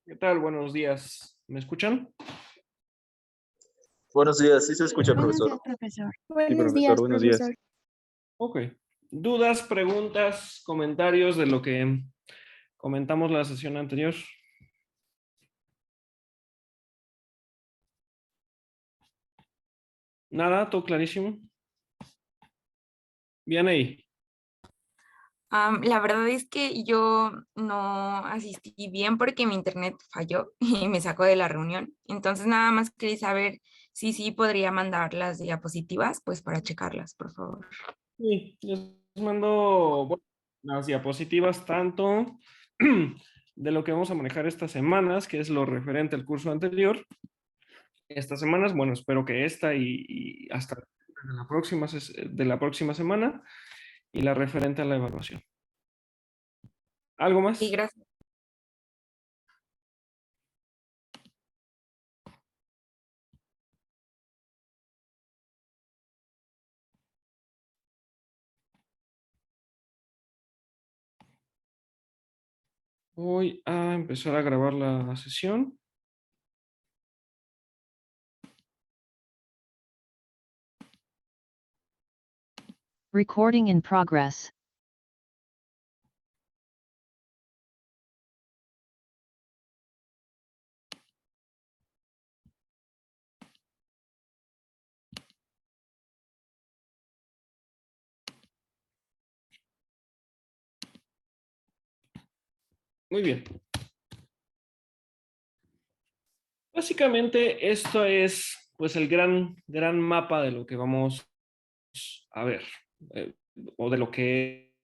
¿Qué tal? Buenos días. ¿Me escuchan? Buenos días, sí se escucha, Buenos profesor. días, profesor. Sí, Buenos profesor, días, buenos días. profesor. Ok. ¿Dudas, preguntas, comentarios de lo que comentamos la sesión anterior? Nada, todo clarísimo. Bien ahí. La verdad es que yo no asistí bien porque mi internet falló y me sacó de la reunión. Entonces nada más quería saber si sí podría mandar las diapositivas, pues para checarlas, por favor. Sí, les mando bueno, las diapositivas tanto de lo que vamos a manejar estas semanas, que es lo referente al curso anterior. Estas semanas, bueno, espero que esta y hasta de la próxima semana y la referente a la evaluación. ¿Algo Y más? gracias. Voy a empezar a grabar la sesión. Recording in progress. Muy bien. Básicamente esto es pues el gran mapa de lo que vamos a ver eh, o de lo que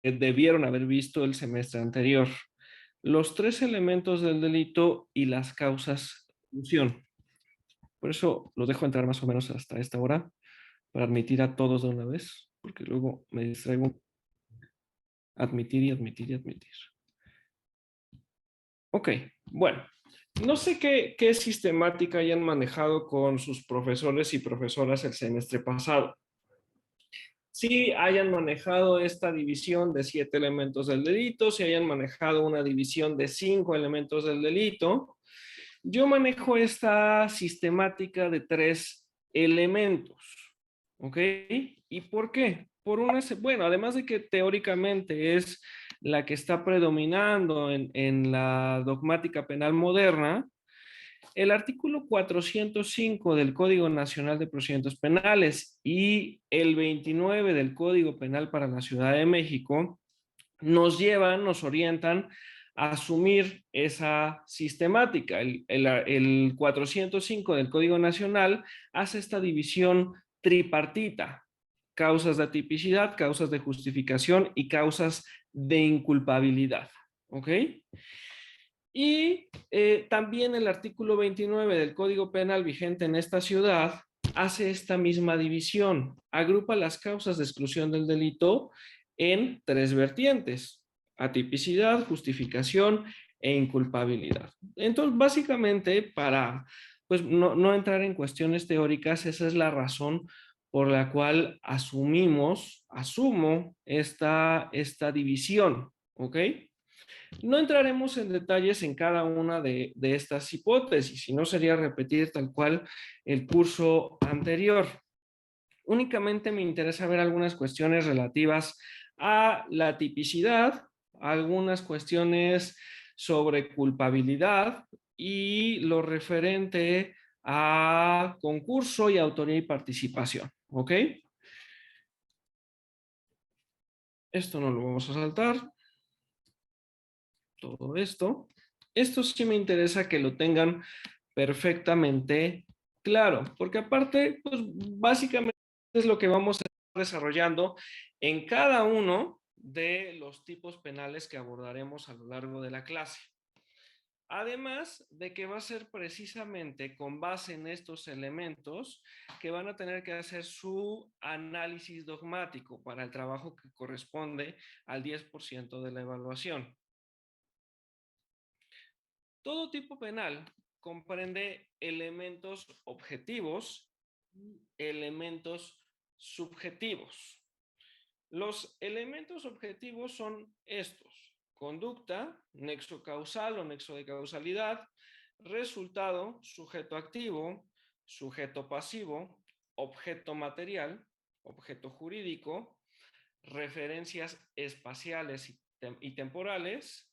debieron haber visto el semestre anterior. Los tres elementos del delito y las causas de exclusión. Por eso lo dejo entrar más o menos hasta esta hora para admitir a todos de una vez, porque luego me distraigo. Admitir y admitir y admitir. Ok, bueno. No sé qué sistemática hayan manejado con sus profesores y profesoras el semestre pasado. Si hayan manejado esta división de 7 elementos del delito, si hayan manejado una división de 5 elementos del delito, yo manejo esta sistemática de 3 elementos. ¿Ok? ¿Y por qué? Bueno, además de que teóricamente es la que está predominando en la dogmática penal moderna, el artículo 405 del Código Nacional de Procedimientos Penales y el 29 del Código Penal para la Ciudad de México nos orientan a asumir esa sistemática. El 405 del Código Nacional hace esta división tripartita: causas de atipicidad, causas de justificación y causas de inculpabilidad. ¿Ok? Y también el artículo 29 del Código Penal vigente en esta ciudad hace esta misma división, agrupa las causas de exclusión del delito en 3 vertientes: atipicidad, justificación e inculpabilidad. Entonces, básicamente, para pues, no entrar en cuestiones teóricas, esa es la razón por la cual asumo esta división, ¿ok? No entraremos en detalles en cada una de estas hipótesis, si no sería repetir tal cual el curso anterior. Únicamente me interesa ver algunas cuestiones relativas a la tipicidad, algunas cuestiones sobre culpabilidad y lo referente a concurso y autoría y participación. ¿Ok? Esto no lo vamos a saltar. Todo esto. Esto sí me interesa que lo tengan perfectamente claro, porque aparte, pues básicamente es lo que vamos a estar desarrollando en cada uno de los tipos penales que abordaremos a lo largo de la clase. Además de que va a ser precisamente con base en estos elementos que van a tener que hacer su análisis dogmático para el trabajo que corresponde al 10% de la evaluación. Todo tipo penal comprende elementos objetivos y elementos subjetivos. Los elementos objetivos son estos: conducta, nexo causal o nexo de causalidad, resultado, sujeto activo, sujeto pasivo, objeto material, objeto jurídico, referencias espaciales y temporales,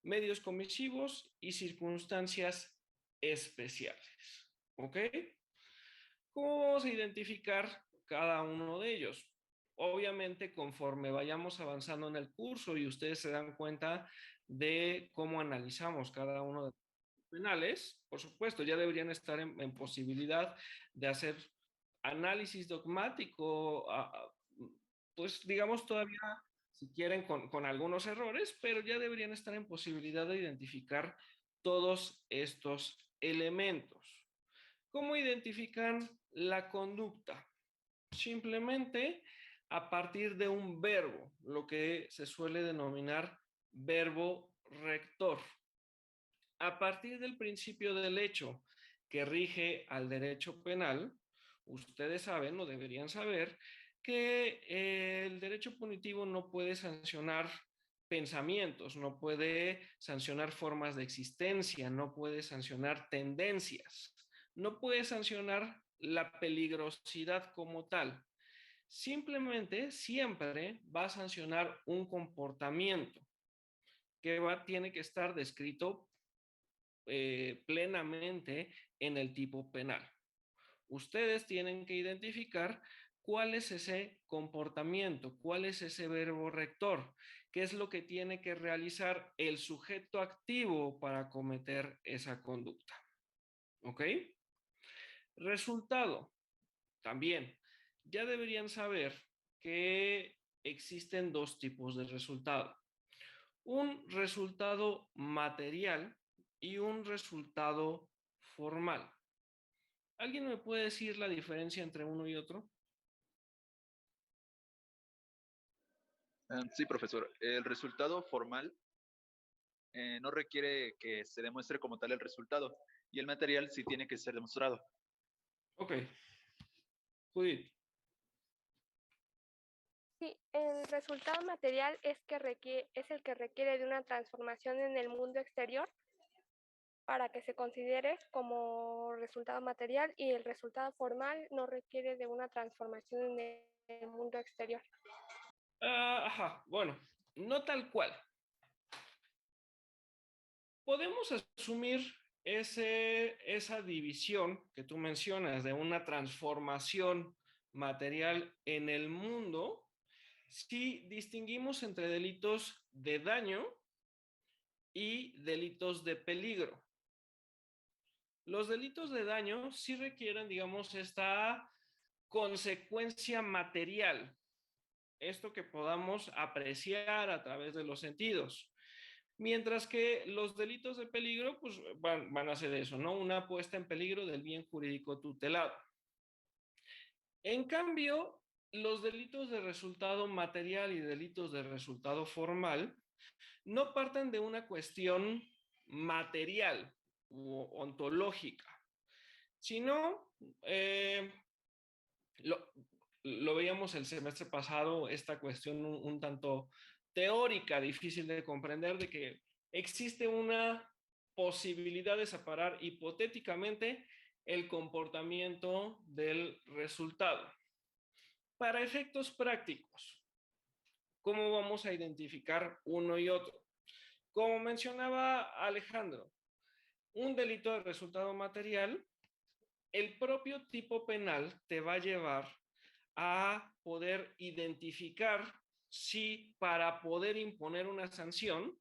medios comisivos y circunstancias especiales. ¿Ok? ¿Cómo vamos a identificar cada uno de ellos? Obviamente, conforme vayamos avanzando en el curso y ustedes se dan cuenta de cómo analizamos cada uno de los penales, por supuesto, ya deberían estar en posibilidad de hacer análisis dogmático, pues digamos todavía, si quieren, con algunos errores, pero ya deberían estar en posibilidad de identificar todos estos elementos. ¿Cómo identifican la conducta? Simplemente a partir de un verbo, lo que se suele denominar verbo rector. A partir del principio del hecho que rige al derecho penal, ustedes saben o deberían saber que el derecho punitivo no puede sancionar pensamientos, no puede sancionar formas de existencia, no puede sancionar tendencias, no puede sancionar la peligrosidad como tal. Simplemente siempre va a sancionar un comportamiento que tiene que estar descrito plenamente en el tipo penal. Ustedes tienen que identificar cuál es ese comportamiento, cuál es ese verbo rector, qué es lo que tiene que realizar el sujeto activo para cometer esa conducta. ¿Ok? Resultado. También, ya deberían saber que existen dos tipos de resultado. Un resultado material y un resultado formal. ¿Alguien me puede decir la diferencia entre uno y otro? Sí, profesor. El resultado formal no requiere que se demuestre como tal el resultado y el material sí tiene que ser demostrado. Ok. Judith. Sí, el resultado material es el que requiere de una transformación en el mundo exterior para que se considere como resultado material, y el resultado formal no requiere de una transformación en el mundo exterior. Ajá, bueno, no tal cual. Podemos asumir esa división que tú mencionas de una transformación material en el mundo si distinguimos entre delitos de daño y delitos de peligro. Los delitos de daño sí requieren, digamos, esta consecuencia material, esto que podamos apreciar a través de los sentidos. Mientras que los delitos de peligro, pues van a ser eso, ¿no? Una puesta en peligro del bien jurídico tutelado. En cambio, los delitos de resultado material y delitos de resultado formal no parten de una cuestión material u ontológica, sino lo veíamos el semestre pasado, esta cuestión un tanto teórica, difícil de comprender, de que existe una posibilidad de separar hipotéticamente el comportamiento del resultado. Para efectos prácticos, ¿cómo vamos a identificar uno y otro? Como mencionaba Alejandro, un delito de resultado material, el propio tipo penal te va a llevar a poder identificar si para poder imponer una sanción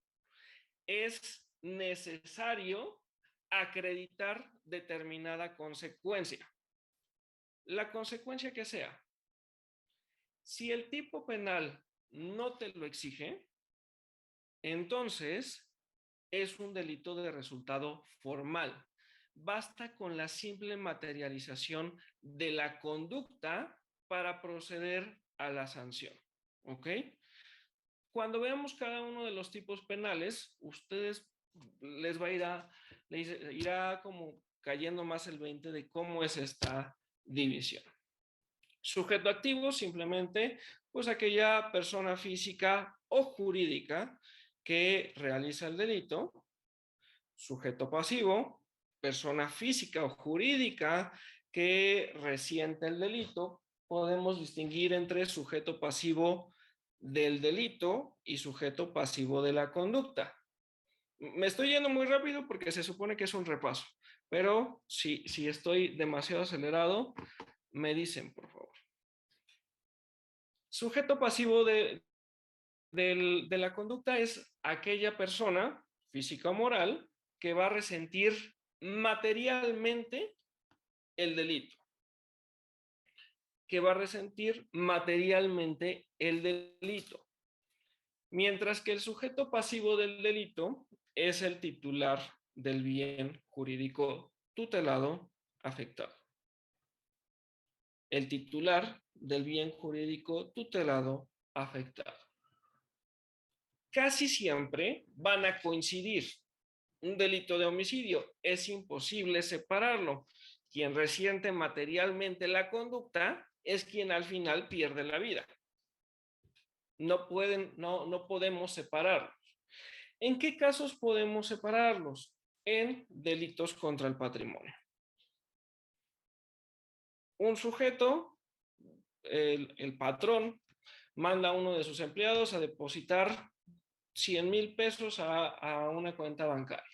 es necesario acreditar determinada consecuencia. La consecuencia que sea. Si el tipo penal no te lo exige, entonces es un delito de resultado formal. Basta con la simple materialización de la conducta para proceder a la sanción. ¿Ok? Cuando veamos cada uno de los tipos penales, ustedes les irá como cayendo más el 20 de cómo es esta división. Sujeto activo, simplemente, pues aquella persona física o jurídica que realiza el delito, sujeto pasivo, persona física o jurídica que resiente el delito. Podemos distinguir entre sujeto pasivo del delito y sujeto pasivo de la conducta. Me estoy yendo muy rápido porque se supone que es un repaso, pero si estoy demasiado acelerado, me dicen, por favor. Sujeto pasivo de la conducta es aquella persona, física o moral, que va a resentir materialmente el delito. Que va a resentir materialmente el delito. Mientras que el sujeto pasivo del delito es el titular del bien jurídico tutelado afectado. El titular del bien jurídico tutelado afectado. Casi siempre van a coincidir. Un delito de homicidio es imposible separarlo. Quien resiente materialmente la conducta es quien al final pierde la vida. No podemos separarlos. ¿En qué casos podemos separarlos? En delitos contra el patrimonio. Un sujeto, el patrón, manda a uno de sus empleados a depositar 100,000 pesos a una cuenta bancaria.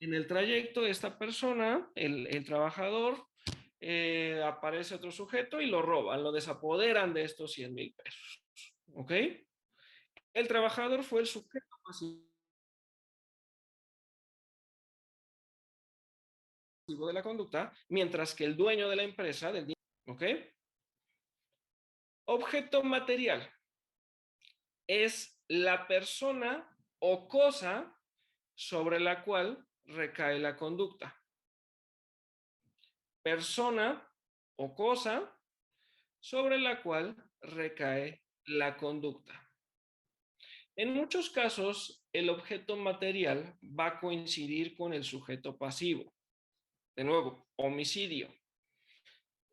En el trayecto, esta persona, el trabajador, aparece otro sujeto y lo roban, lo desapoderan de estos 100,000 pesos. ¿Ok? El trabajador fue el sujeto pasivo de la conducta, mientras que el dueño de la empresa, del dinero, ¿ok? Objeto material es la persona o cosa sobre la cual recae la conducta. Persona o cosa sobre la cual recae la conducta. En muchos casos, el objeto material va a coincidir con el sujeto pasivo. De nuevo, homicidio.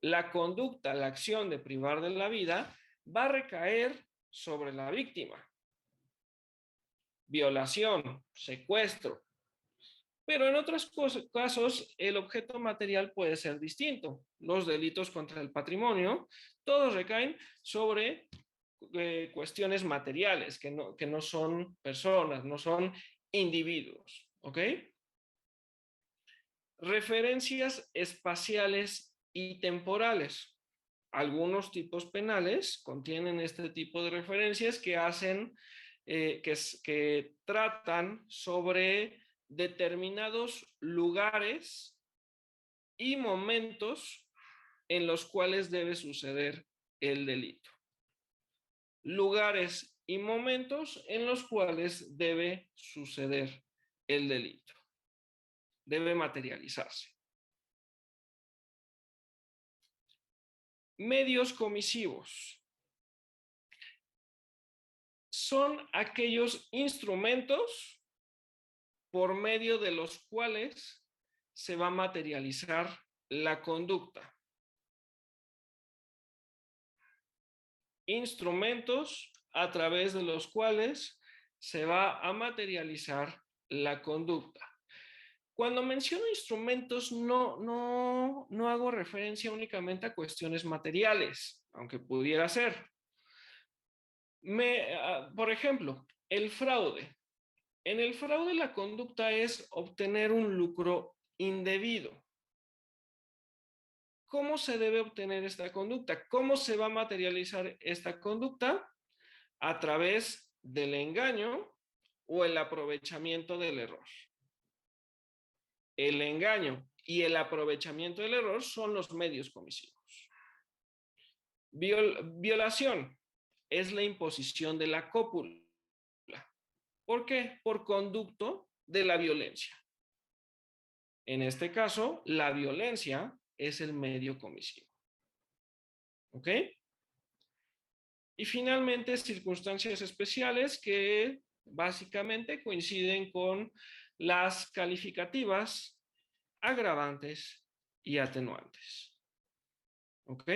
La conducta, la acción de privar de la vida va a recaer sobre la víctima. Violación, secuestro. Pero en otros casos, el objeto material puede ser distinto. Los delitos contra el patrimonio, todos recaen sobre cuestiones materiales, que no son personas, no son individuos. ¿Ok? Referencias espaciales y temporales. Algunos tipos penales contienen este tipo de referencias que hacen, que tratan sobre determinados lugares y momentos en los cuales debe suceder el delito. Lugares y momentos en los cuales debe suceder el delito. Debe materializarse. Medios comisivos. Son aquellos instrumentos por medio de los cuales se va a materializar la conducta. Instrumentos a través de los cuales se va a materializar la conducta. Cuando menciono instrumentos, no hago referencia únicamente a cuestiones materiales, aunque pudiera ser. Por ejemplo, el fraude. En el fraude la conducta es obtener un lucro indebido. ¿Cómo se debe obtener esta conducta? ¿Cómo se va a materializar esta conducta? A través del engaño o el aprovechamiento del error. El engaño y el aprovechamiento del error son los medios comisivos. Violación es la imposición de la cópula. ¿Por qué? Por conducto de la violencia. En este caso, la violencia es el medio comisivo. ¿Ok? Y finalmente, circunstancias especiales que básicamente coinciden con las calificativas, agravantes y atenuantes. ¿Ok?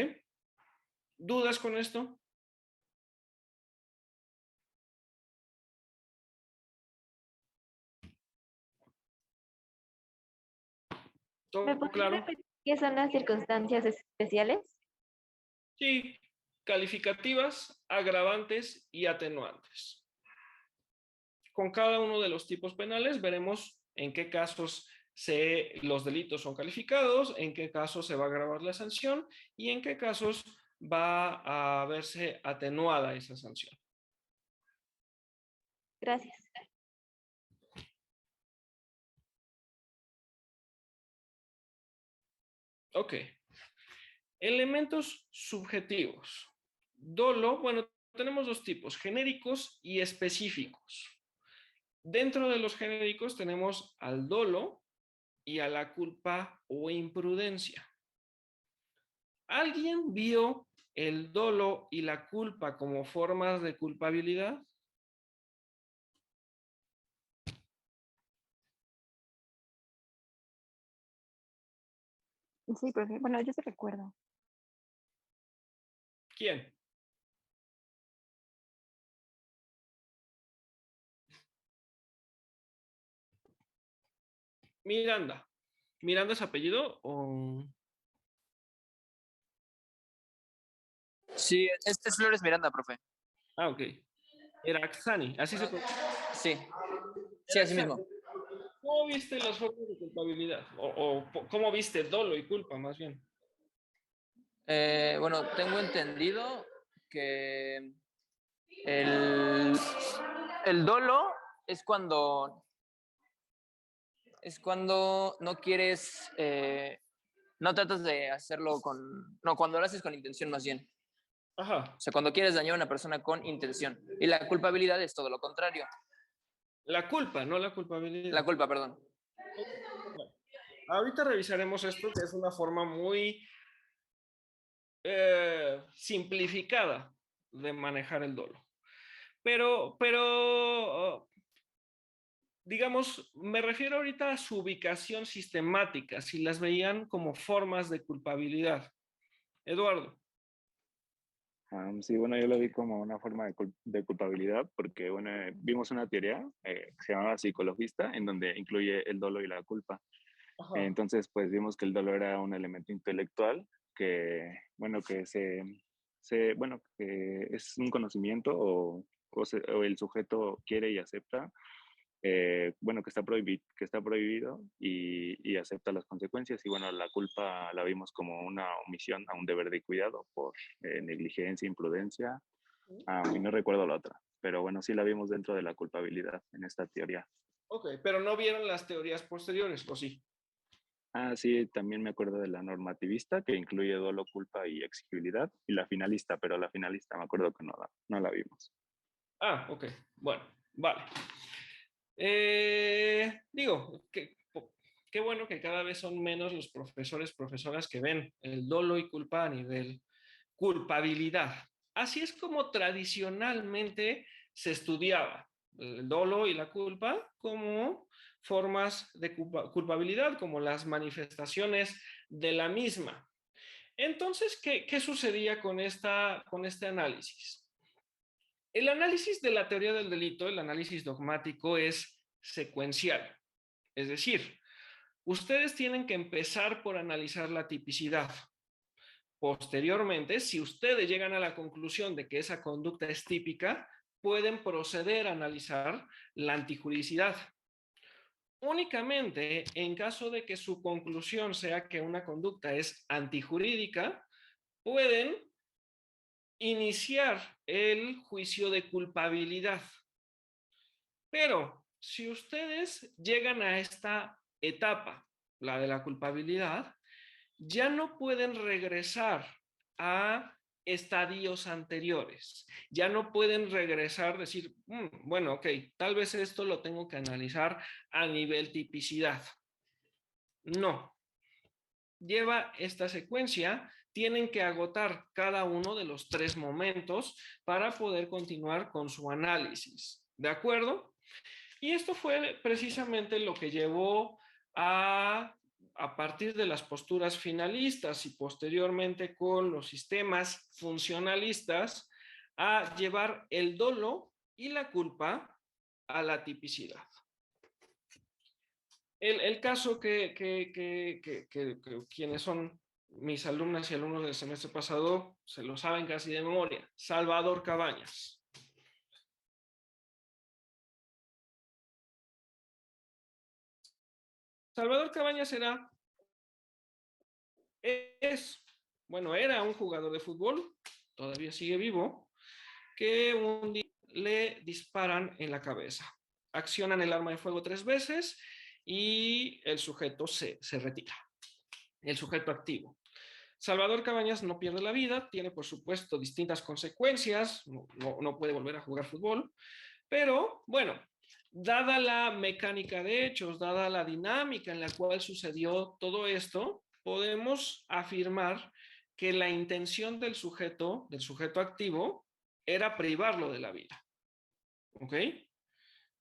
¿Dudas con esto? ¿Me ¿Todo podría claro? repetir qué son las circunstancias especiales? Sí, calificativas, agravantes y atenuantes. Con cada uno de los tipos penales veremos en qué casos los delitos son calificados, en qué casos se va a agravar la sanción y en qué casos va a verse atenuada esa sanción. Gracias. Ok. Elementos subjetivos. Dolo, bueno, tenemos dos tipos, genéricos y específicos. Dentro de los genéricos tenemos al dolo y a la culpa o imprudencia. ¿Alguien vio el dolo y la culpa como formas de culpabilidad? Sí, profe. Bueno, yo se recuerdo. ¿Quién? Miranda. ¿Miranda es apellido o...? Sí, este es Flores Miranda, profe. Ah, ok. Eraxani, así se pronuncia. Sí, sí, así mismo. ¿Cómo viste las formas de culpabilidad? ¿Cómo viste dolo y culpa, más bien? Bueno, tengo entendido que el dolo es cuando no quieres, no tratas de hacerlo cuando lo haces con intención más bien. Ajá. O sea, cuando quieres dañar a una persona con intención. Y la culpabilidad es todo lo contrario. La culpa, no la culpabilidad. La culpa, perdón. Bueno, ahorita revisaremos esto, que es una forma muy simplificada de manejar el dolo. Pero, digamos, me refiero ahorita a su ubicación sistemática, si las veían como formas de culpabilidad. Eduardo. Sí, bueno, yo lo vi como una forma de culpabilidad porque, bueno, vimos una teoría que se llamaba psicologista, en donde incluye el dolo y la culpa. Ajá. Entonces, pues vimos que el dolo era un elemento intelectual que, bueno, bueno, que es un conocimiento o el sujeto quiere y acepta, bueno, que está prohibido y acepta las consecuencias. Y bueno, la culpa la vimos como una omisión a un deber de cuidado por negligencia, imprudencia, y no recuerdo la otra. Pero bueno, sí la vimos dentro de la culpabilidad en esta teoría. Ok, pero no vieron las teorías posteriores, ¿o sí? Sí, también me acuerdo de la normativista, que incluye dolo, culpa y exigibilidad, y la finalista, pero la finalista me acuerdo que no la vimos. Ah, ok, bueno, vale. Digo, qué bueno que cada vez son menos los profesores, profesoras que ven el dolo y culpa a nivel culpabilidad. Así es como tradicionalmente se estudiaba el dolo y la culpa como formas de culpabilidad, como las manifestaciones de la misma. Entonces, ¿qué sucedía con este análisis? El análisis de la teoría del delito, el análisis dogmático, es secuencial. Es decir, ustedes tienen que empezar por analizar la tipicidad. Posteriormente, si ustedes llegan a la conclusión de que esa conducta es típica, pueden proceder a analizar la antijuridicidad. Únicamente en caso de que su conclusión sea que una conducta es antijurídica, pueden iniciar el juicio de culpabilidad. Pero si ustedes llegan a esta etapa, la de la culpabilidad, ya no pueden regresar a estadios anteriores. Ya no pueden regresar, decir, bueno, ok, tal vez esto lo tengo que analizar a nivel tipicidad. No. Lleva esta secuencia, tienen que agotar cada uno de los 3 momentos para poder continuar con su análisis. ¿De acuerdo? Y esto fue precisamente lo que llevó a partir de las posturas finalistas y posteriormente con los sistemas funcionalistas, a llevar el dolo y la culpa a la tipicidad. el caso que quienes son mis alumnas y alumnos del semestre pasado se lo saben casi de memoria. Salvador Cabañas. Salvador Cabañas era un jugador de fútbol, todavía sigue vivo, que un día le disparan en la cabeza. Accionan el arma de fuego 3 veces y el sujeto se retira. El sujeto activo. Salvador Cabañas no pierde la vida, tiene por supuesto distintas consecuencias, no puede volver a jugar fútbol, pero bueno, dada la mecánica de hechos, dada la dinámica en la cual sucedió todo esto, podemos afirmar que la intención del sujeto activo, era privarlo de la vida. ¿Ok?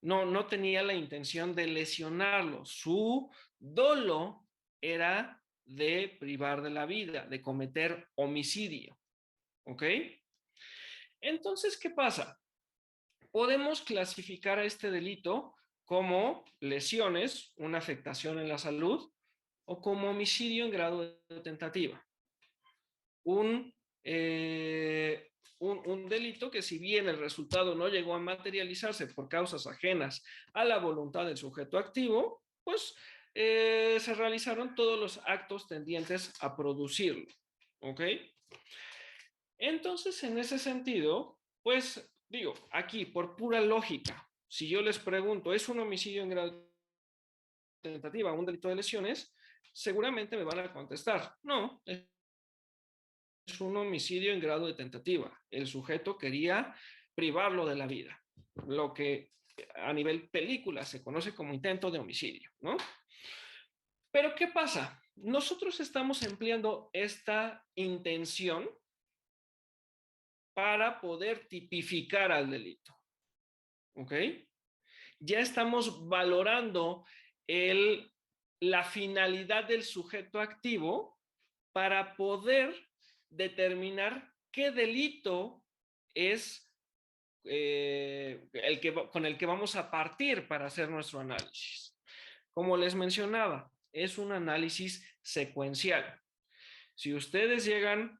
No tenía la intención de lesionarlo. Su dolo era de privar de la vida, de cometer homicidio. ¿Ok? Entonces, ¿qué pasa? Podemos clasificar a este delito como lesiones, una afectación en la salud, o como homicidio en grado de tentativa. Un delito que, si bien el resultado no llegó a materializarse por causas ajenas a la voluntad del sujeto activo, pues se realizaron todos los actos tendientes a producirlo. ¿Ok? Entonces, en ese sentido, pues digo, aquí por pura lógica, si yo les pregunto, ¿es un homicidio en grado de tentativa, un delito de lesiones? Seguramente me van a contestar, no, es un homicidio en grado de tentativa. El sujeto quería privarlo de la vida, lo que a nivel película se conoce como intento de homicidio, ¿no? Pero ¿qué pasa? Nosotros estamos empleando esta intención para poder tipificar al delito, ¿ok? Ya estamos valorando la finalidad del sujeto activo para poder determinar qué delito es con el que vamos a partir para hacer nuestro análisis. Como les mencionaba, es un análisis secuencial. Si ustedes llegan,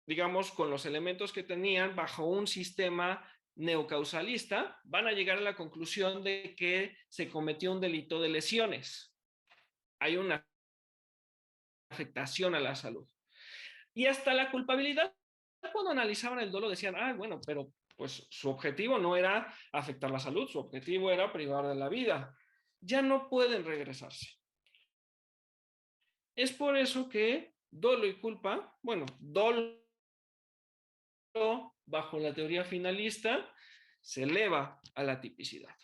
digamos, con los elementos que tenían bajo un sistema neocausalista, van a llegar a la conclusión de que se cometió un delito de lesiones. Hay una afectación a la salud. Y hasta la culpabilidad, cuando analizaban el dolo, decían, bueno, pero pues su objetivo no era afectar la salud, su objetivo era privar de la vida. Ya no pueden regresarse. Es por eso que dolo y culpa, bueno, dolo bajo la teoría finalista se eleva a la tipicidad.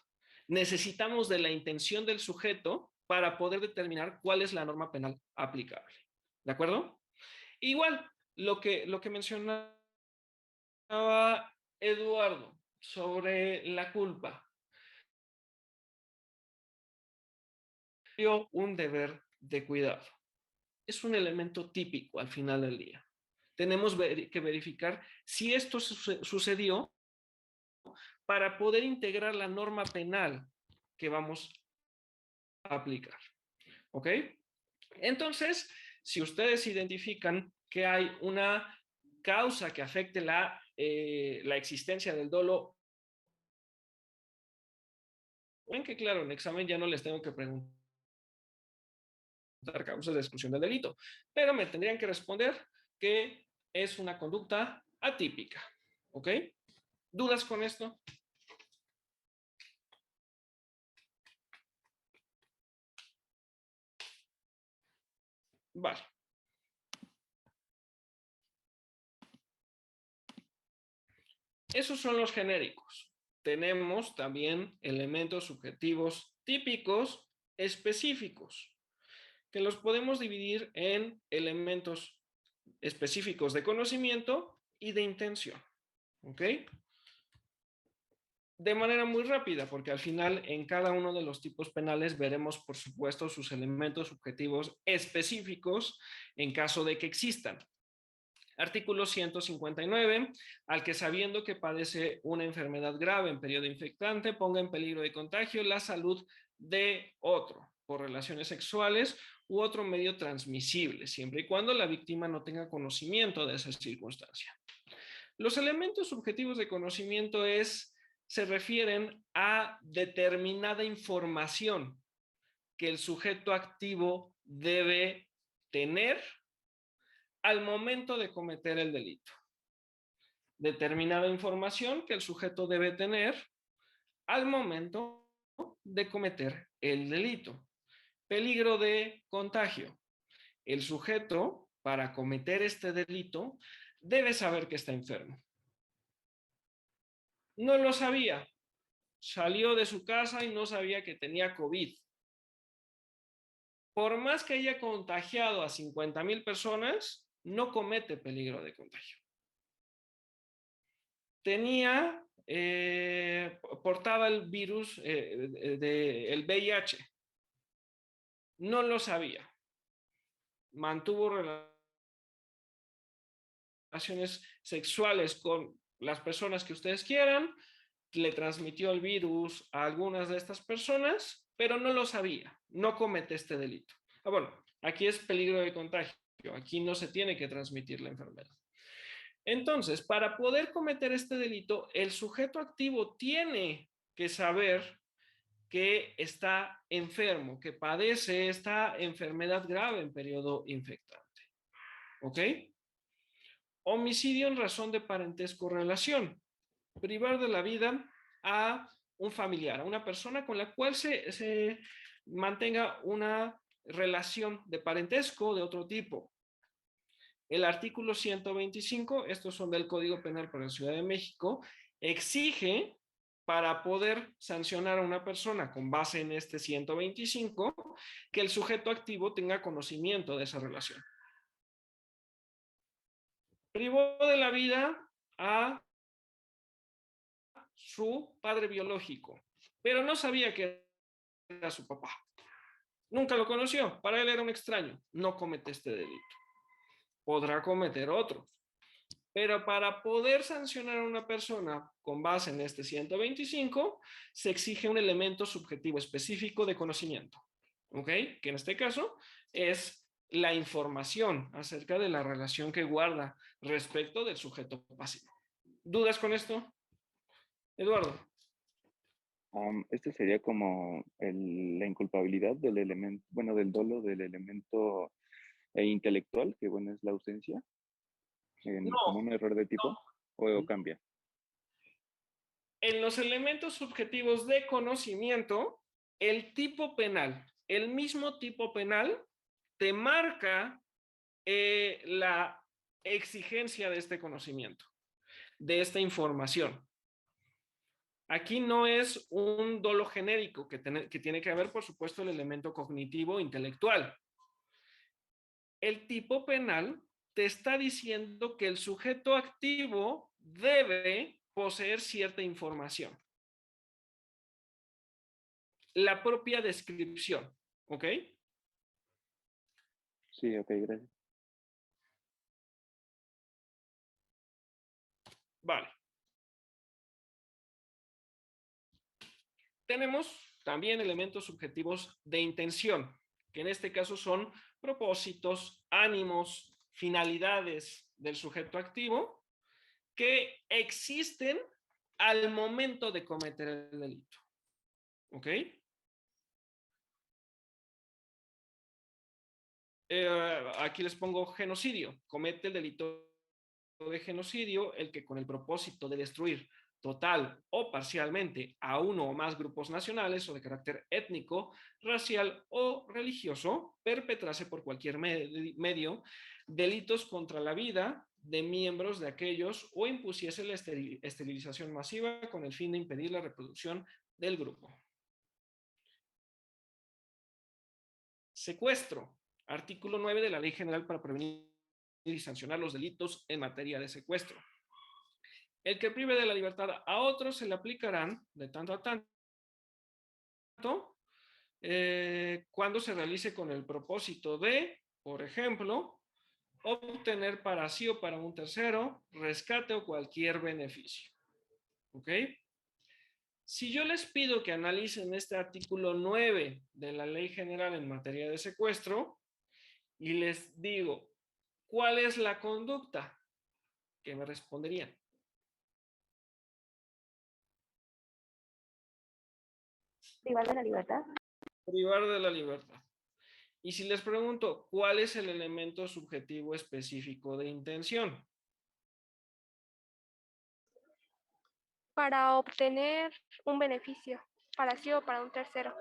Necesitamos de la intención del sujeto para poder determinar cuál es la norma penal aplicable. ¿De acuerdo? Igual, lo que mencionaba Eduardo sobre la culpa. Un deber de cuidado. Es un elemento típico al final del día. Tenemos que verificar si esto sucedió para poder integrar la norma penal que vamos a aplicar. ¿Ok? Entonces, si ustedes identifican que hay una causa que afecte la existencia del dolo, ven que claro, en examen ya no les tengo que preguntar causas de exclusión del delito, pero me tendrían que responder que es una conducta atípica. ¿Ok? ¿Dudas con esto? Vale. Esos son los genéricos. Tenemos también elementos subjetivos típicos específicos, que los podemos dividir en elementos específicos de conocimiento y de intención. ¿Ok? De manera muy rápida, porque al final en cada uno de los tipos penales veremos, por supuesto, sus elementos subjetivos específicos en caso de que existan. Artículo 159, al que sabiendo que padece una enfermedad grave en periodo infectante, ponga en peligro de contagio la salud de otro. por relaciones sexuales u otro medio transmisible, siempre y cuando la víctima no tenga conocimiento de esa circunstancia. Los elementos subjetivos de conocimiento se refieren a determinada información que el sujeto activo debe tener al momento de cometer el delito. Determinada información que el sujeto debe tener al momento de cometer el delito. Peligro de contagio. El sujeto, para cometer este delito, debe saber que está enfermo. No lo sabía. Salió de su casa y no sabía que tenía COVID. Por más que haya contagiado a 50,000 personas, no comete peligro de contagio. Portaba el virus del VIH. No lo sabía. Mantuvo relaciones sexuales con las personas que ustedes quieran, le transmitió el virus a algunas de estas personas, pero no lo sabía, no comete este delito. Bueno, aquí es peligro de contagio, aquí no se tiene que transmitir la enfermedad. Entonces, para poder cometer este delito, el sujeto activo tiene que saber que está enfermo, que padece esta enfermedad grave en periodo infectante. ¿Ok? Homicidio en razón de parentesco o relación. Privar de la vida a un familiar, a una persona con la cual se mantenga una relación de parentesco de otro tipo. El artículo 125, estos son del Código Penal para la Ciudad de México, exige para poder sancionar a una persona con base en este 125 que el sujeto activo tenga conocimiento de esa relación. Privó de la vida a su padre biológico, pero no sabía que era su papá. Nunca lo conoció, para él era un extraño, no comete este delito. Podrá cometer otros, pero para poder sancionar a una persona con base en este 125, se exige un elemento subjetivo específico de conocimiento, ¿ok? Que en este caso es la información acerca de la relación que guarda respecto del sujeto pasivo. ¿Dudas con esto, Eduardo? Este sería como la inculpabilidad del elemento, bueno, del dolo del elemento intelectual, que bueno, es la ausencia, como un error de tipo, o cambia. En los elementos subjetivos de conocimiento, el tipo penal, el mismo tipo penal, te marca la exigencia de este conocimiento, de esta información. Aquí no es un dolo genérico, que tiene que haber, por supuesto, el elemento cognitivo intelectual. El tipo penal te está diciendo que el sujeto activo debe poseer cierta información. La propia descripción, ¿ok? Sí, ok, gracias. Vale. Tenemos también elementos subjetivos de intención, que en este caso son propósitos, ánimos, finalidades del sujeto activo que existen al momento de cometer el delito. ¿Ok? Aquí les pongo genocidio. Comete el delito de genocidio el que con el propósito de destruir total o parcialmente a uno o más grupos nacionales o de carácter étnico, racial o religioso, perpetrase por cualquier medio delitos contra la vida de miembros de aquellos o impusiese la esterilización masiva con el fin de impedir la reproducción del grupo. Secuestro. Artículo 9 de la Ley General para prevenir y sancionar los delitos en materia de secuestro. El que prive de la libertad a otros se le aplicarán de tanto a tanto cuando se realice con el propósito de, por ejemplo, obtener para sí o para un tercero rescate o cualquier beneficio. ¿Ok? Si yo les pido que analicen este artículo 9 de la Ley General en materia de secuestro y les digo, ¿cuál es la conducta? ¿Qué me responderían? Privar de la libertad. Privar de la libertad. Y si les pregunto, ¿cuál es el elemento subjetivo específico de intención? Para obtener un beneficio, para sí o para un tercero.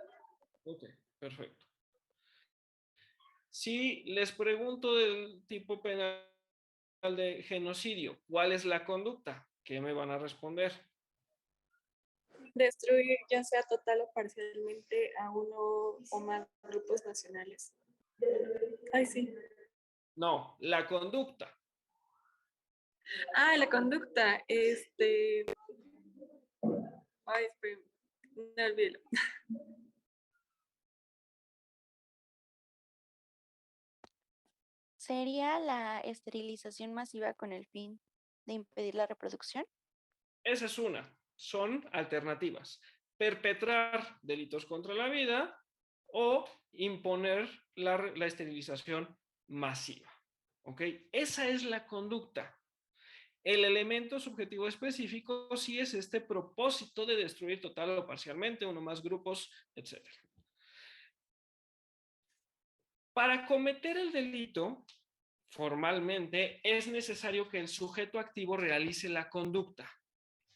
Ok, perfecto. Si les pregunto del tipo penal de genocidio, ¿cuál es la conducta? ¿Qué me van a responder? Destruir ya sea total o parcialmente a uno o más grupos nacionales. Ay, sí. No, la conducta. Ah, la conducta. Ay, esperen. No olvídelo. ¿Sería la esterilización masiva con el fin de impedir la reproducción? Esa es una. Son alternativas. Perpetrar delitos contra la vida o imponer la esterilización masiva. ¿Ok? Esa es la conducta. El elemento subjetivo específico sí es este propósito de destruir total o parcialmente uno más grupos, etc. Para cometer el delito, formalmente, es necesario que el sujeto activo realice la conducta,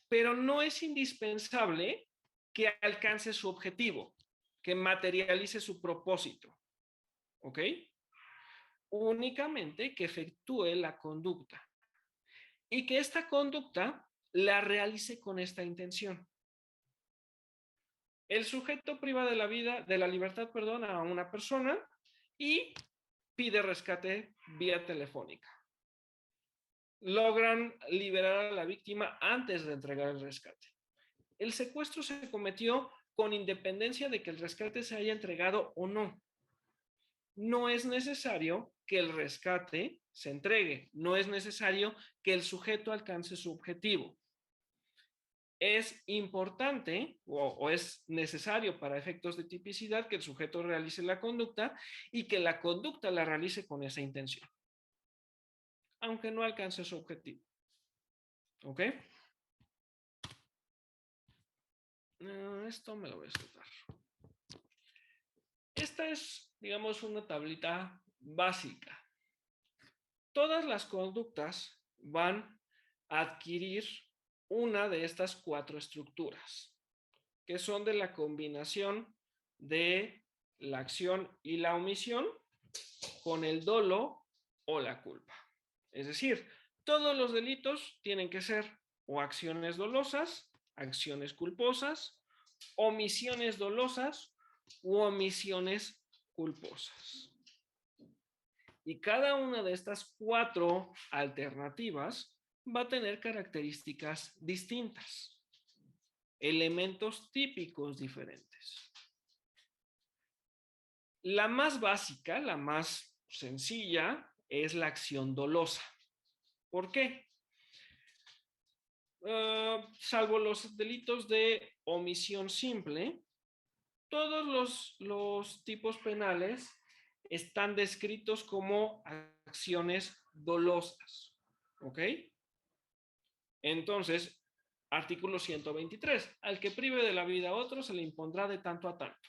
pero no es indispensable que alcance su objetivo, que materialice su propósito. ¿Ok? Únicamente que efectúe la conducta y que esta conducta la realice con esta intención. El sujeto priva de la vida, de la libertad, perdón, a una persona y pide rescate vía telefónica. Logran liberar a la víctima antes de entregar el rescate. El secuestro se cometió con independencia de que el rescate se haya entregado o no. No es necesario que el rescate se entregue, no es necesario que el sujeto alcance su objetivo. Es importante o es necesario para efectos de tipicidad que el sujeto realice la conducta y que la conducta la realice con esa intención, aunque no alcance su objetivo. ¿Ok? Esto me lo voy a saltar. Esta es, digamos, una tablita básica. Todas las conductas van a adquirir una de estas 4 estructuras, que son de la combinación de la acción y la omisión con el dolo o la culpa. Es decir, todos los delitos tienen que ser o acciones dolosas, acciones culposas, omisiones dolosas u omisiones culposas. Y cada una de estas 4 alternativas va a tener características distintas, elementos típicos diferentes. La más básica, la más sencilla, es la acción dolosa. ¿Por qué? Salvo los delitos de omisión simple, todos los tipos penales están descritos como acciones dolosas. ¿Ok? Entonces, artículo 123. Al que prive de la vida a otro se le impondrá de tanto a tanto.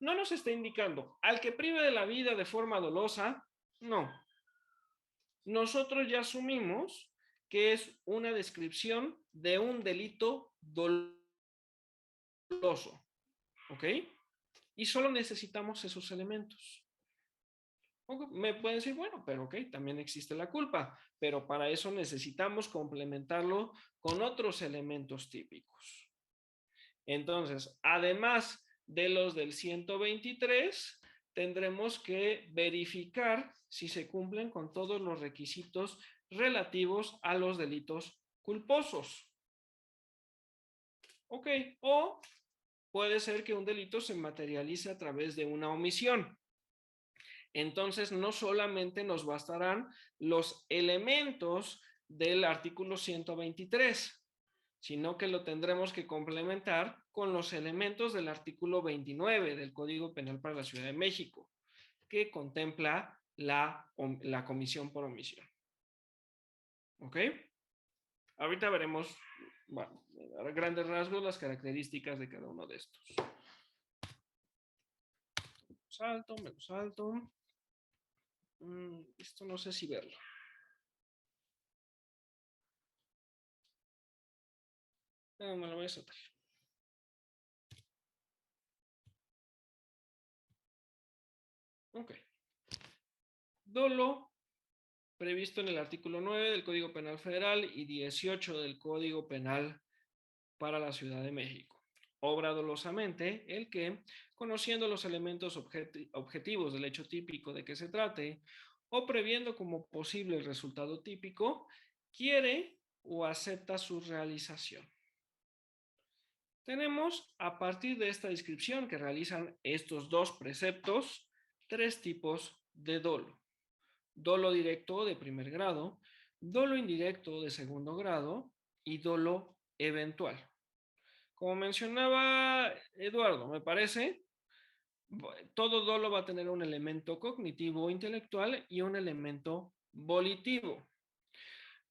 No nos está indicando al que prive de la vida de forma dolosa, no. Nosotros ya asumimos que es una descripción de un delito doloso. ¿Ok? Y solo necesitamos esos elementos. Me pueden decir, bueno, pero ok, también existe la culpa, pero para eso necesitamos complementarlo con otros elementos típicos. Entonces, además de los del 123, tendremos que verificar si se cumplen con todos los requisitos relativos a los delitos culposos. Ok, o puede ser que un delito se materialice a través de una omisión. Entonces, no solamente nos bastarán los elementos del artículo 123, sino que lo tendremos que complementar con los elementos del artículo 29 del Código Penal para la Ciudad de México, que contempla la comisión por omisión. ¿Ok? Ahorita veremos, bueno, a grandes rasgos, las características de cada uno de estos. Me lo salto. Esto no sé si verlo. No, me lo voy a saltar. Ok. Dolo, previsto en el artículo 9 del Código Penal Federal y 18 del Código Penal para la Ciudad de México. Obra dolosamente el que, conociendo los elementos objetivos del hecho típico de que se trate, o previendo como posible el resultado típico, quiere o acepta su realización. Tenemos, a partir de esta descripción que realizan estos dos preceptos, tres tipos de dolo. Dolo directo de primer grado, dolo indirecto de segundo grado y dolo eventual. Como mencionaba Eduardo, me parece, todo dolo va a tener un elemento cognitivo o intelectual y un elemento volitivo.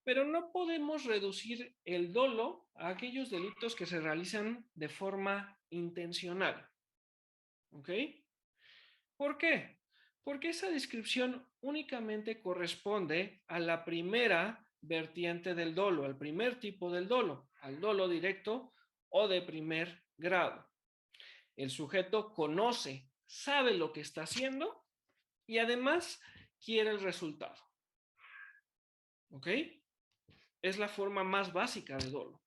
Pero no podemos reducir el dolo a aquellos delitos que se realizan de forma intencional. ¿Ok? ¿Por qué? Porque esa descripción únicamente corresponde a la primera vertiente del dolo, al primer tipo del dolo, al dolo directo o de primer grado. El sujeto conoce, sabe lo que está haciendo y además quiere el resultado. ¿Ok? Es la forma más básica de dolo,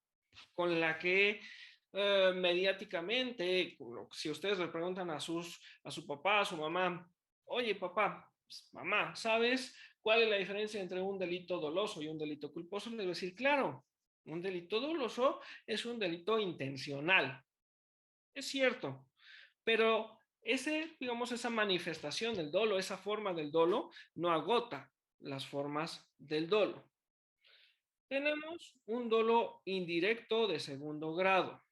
con la que mediáticamente, si ustedes le preguntan a su papá, a su mamá, oye papá, mamá, ¿sabes cuál es la diferencia entre un delito doloso y un delito culposo? Les voy a decir, claro, un delito doloso es un delito intencional. Es cierto, pero esa manifestación del dolo, esa forma del dolo, no agota las formas del dolo. Tenemos un dolo indirecto de segundo grado,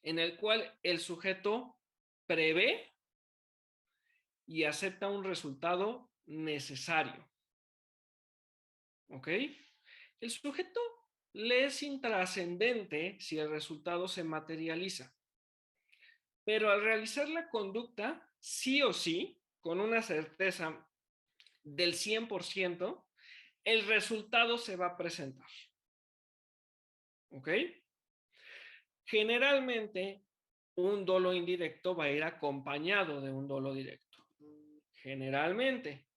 en el cual el sujeto prevé y acepta un resultado necesario. ¿Ok? El sujeto le es intrascendente si el resultado se materializa, pero al realizar la conducta, sí o sí, con una certeza del 100%, el resultado se va a presentar. ¿Ok? Generalmente, un dolo indirecto va a ir acompañado de un dolo directo. Generalmente,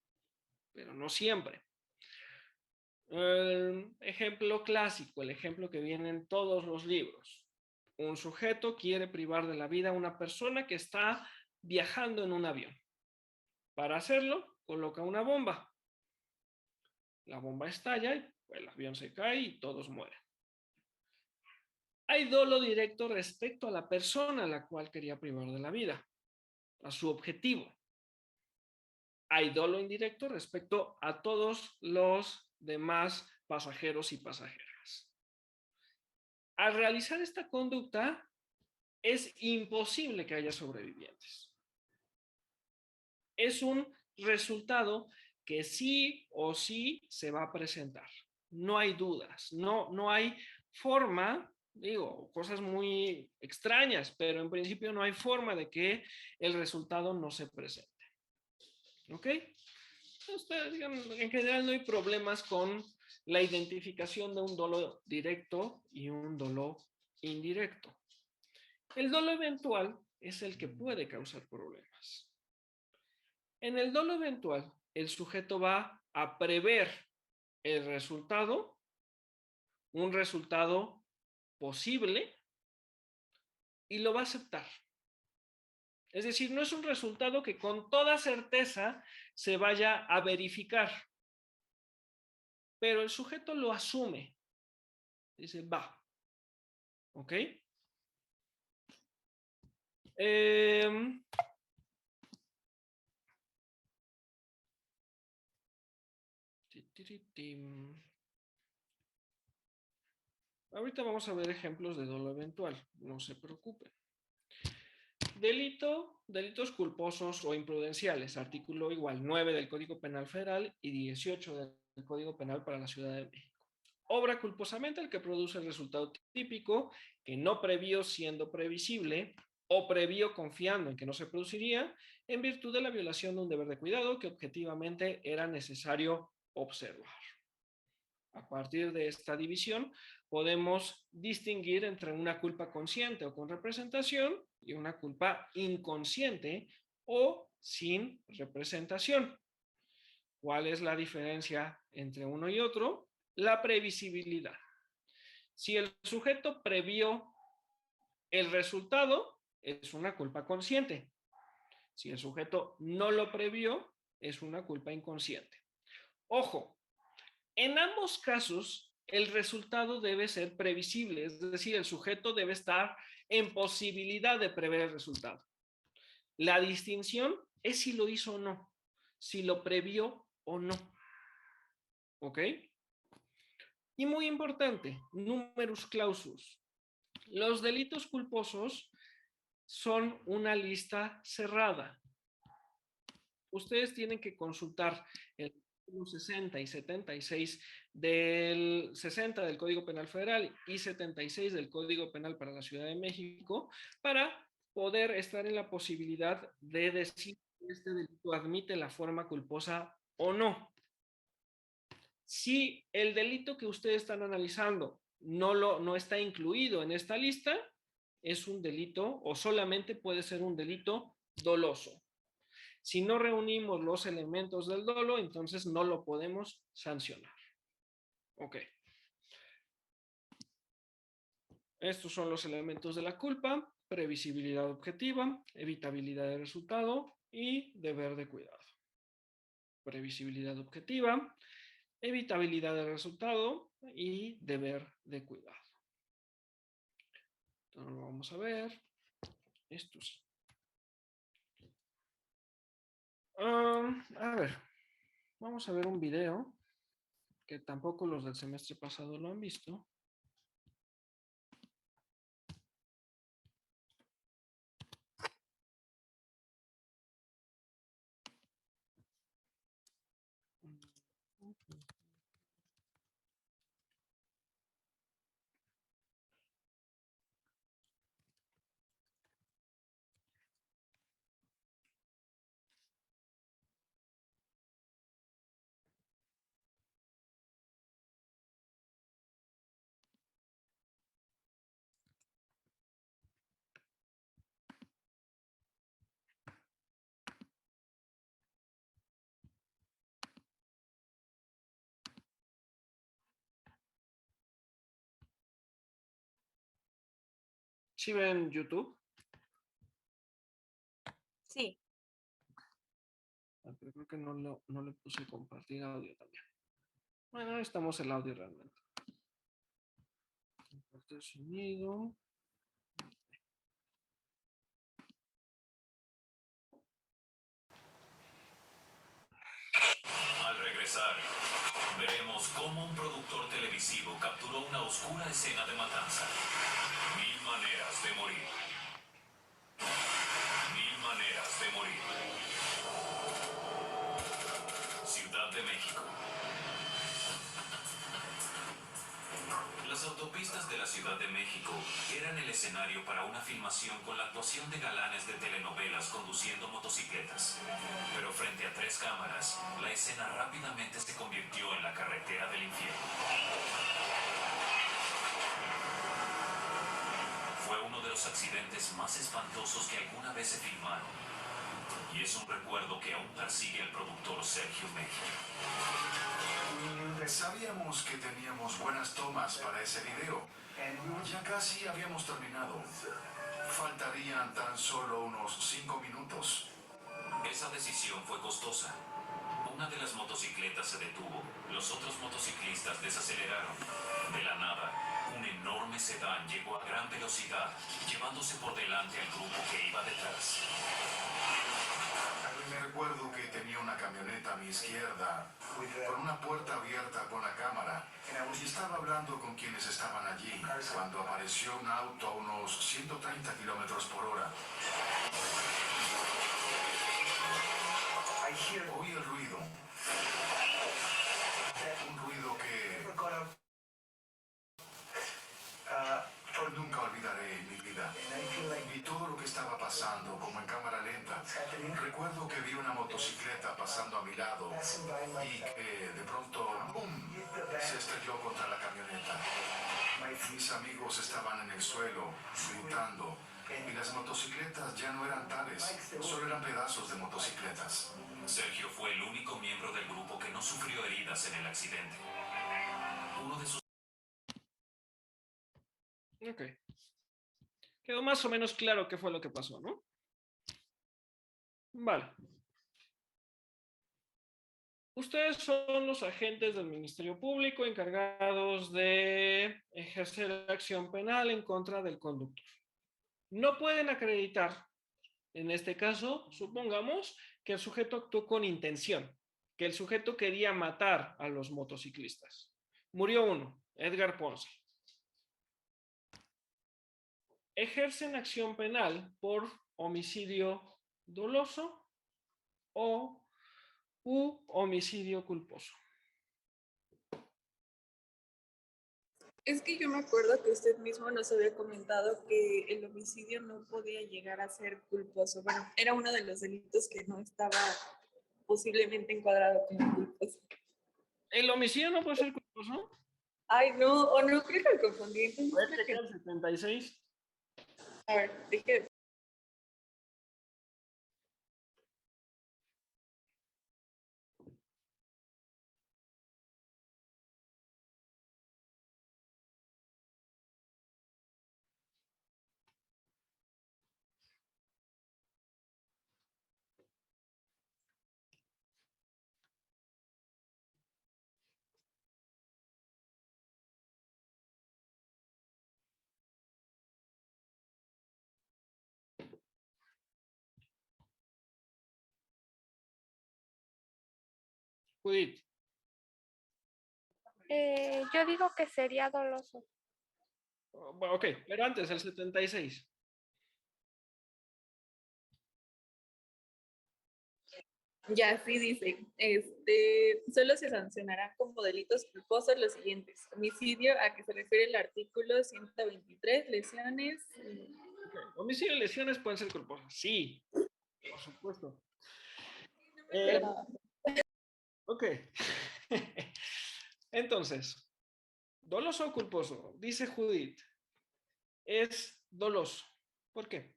pero no siempre. El ejemplo clásico, el ejemplo que viene en todos los libros. Un sujeto quiere privar de la vida a una persona que está viajando en un avión. Para hacerlo, coloca una bomba. La bomba estalla y el avión se cae y todos mueren. Hay dolo directo respecto a la persona a la cual quería privar de la vida, a su objetivo. Hay dolo indirecto respecto a todos los demás pasajeros y pasajeras. Al realizar esta conducta, es imposible que haya sobrevivientes. Es un resultado que sí o sí se va a presentar. No hay dudas, no hay forma, digo, cosas muy extrañas, pero en principio no hay forma de que el resultado no se presente. ¿Ok? En general no hay problemas con la identificación de un dolo directo y un dolo indirecto. El dolo eventual es el que puede causar problemas. En el dolo eventual, el sujeto va a prever el resultado, un resultado posible, y lo va a aceptar. Es decir, no es un resultado que con toda certeza se vaya a verificar, pero el sujeto lo asume. Dice, va. ¿Ok? Ahorita vamos a ver ejemplos de dolo eventual, no se preocupen. Delitos culposos o imprudenciales, artículo igual 9 del Código Penal Federal y 18 del Código Penal para la Ciudad de México. Obra culposamente el que produce el resultado típico que no previó siendo previsible o previó confiando en que no se produciría en virtud de la violación de un deber de cuidado que objetivamente era necesario observar. A partir de esta división podemos distinguir entre una culpa consciente o con representación y una culpa inconsciente o sin representación. ¿Cuál es la diferencia entre uno y otro? La previsibilidad. Si el sujeto previó el resultado, es una culpa consciente. Si el sujeto no lo previó, es una culpa inconsciente. Ojo, en ambos casos, el resultado debe ser previsible, es decir, el sujeto debe estar en posibilidad de prever el resultado. La distinción es si lo hizo o no, si lo previó o no. ¿Ok? Y muy importante, numerus clausus. Los delitos culposos son una lista cerrada. Ustedes tienen que consultar el 60 y 76 del 60 del Código Penal Federal y 76 del Código Penal para la Ciudad de México para poder estar en la posibilidad de decir si este delito admite la forma culposa o no. Si el delito que ustedes están analizando no está incluido en esta lista, es un delito o solamente puede ser un delito doloso. Si no reunimos los elementos del dolo, entonces no lo podemos sancionar. Ok. Estos son los elementos de la culpa: previsibilidad objetiva, evitabilidad de resultado y deber de cuidado. Previsibilidad objetiva, evitabilidad de resultado y deber de cuidado. Entonces vamos a ver. Estos. A ver, vamos a ver un video que tampoco los del semestre pasado lo han visto. ¿Sí ven YouTube? Sí. Pero creo que no le puse compartir audio también. Bueno, ahí estamos el audio realmente. Compartir sonido. Al regresar, veremos cómo un productor televisivo capturó una oscura escena de matanza. 1000 maneras de morir. 1000 maneras de morir. Ciudad de México. Las autopistas de la Ciudad de México eran el escenario para una filmación con la actuación de galanes de telenovelas conduciendo motocicletas. Pero frente a 3 cámaras, la escena rápidamente se convirtió en la carretera del infierno. Fue uno de los accidentes más espantosos que alguna vez se filmaron. Y es un recuerdo que aún persigue el productor Sergio México. Sabíamos que teníamos buenas tomas para ese video. Ya casi habíamos terminado. Faltarían tan solo unos 5 minutos. Esa decisión fue costosa. Una de las motocicletas se detuvo. Los otros motociclistas desaceleraron. De la nada, un enorme sedán llegó a gran velocidad, llevándose por delante al grupo que iba detrás. Me recuerdo que tenía una camioneta a mi izquierda, con una puerta abierta con la cámara, y estaba hablando con quienes estaban allí, cuando apareció un auto a unos 130 kilómetros por hora. Oí el ruido. Un ruido que nunca olvidaré en mi vida. Vi todo lo que estaba pasando, como en cámara lenta. Recuerdo que vi una motocicleta pasando a mi lado y que de pronto, ¡bum!, se estrelló contra la camioneta. Mis amigos estaban en el suelo, gritando, y las motocicletas ya no eran tales, solo eran pedazos de motocicletas. Sergio fue el único miembro del grupo que no sufrió heridas en el accidente. Uno de sus... Ok. Quedó más o menos claro qué fue lo que pasó, ¿no? Vale. Ustedes son los agentes del Ministerio Público encargados de ejercer acción penal en contra del conductor. No pueden acreditar, en este caso, supongamos que el sujeto actuó con intención, que el sujeto quería matar a los motociclistas. Murió uno, Edgar Ponce. Ejercen acción penal por homicidio doloso o homicidio culposo. Es que yo me acuerdo que usted mismo nos había comentado que el homicidio no podía llegar a ser culposo. Bueno, era uno de los delitos que no estaba posiblemente encuadrado como culposo. ¿El homicidio no puede ser culposo? Ay, no, o no, creo que me confundí. Entonces, ¿Puedes checar el 76? A ver, dije. Judith. Yo digo que sería doloso. Bueno, ok, pero antes, el 76. Ya, sí dice, solo se sancionarán como delitos culposos los siguientes: homicidio, a que se refiere el artículo 123, lesiones. Okay. Homicidio y lesiones pueden ser culposas, sí, por supuesto. Ok. Entonces, doloso o culposo, dice Judith, es doloso. ¿Por qué?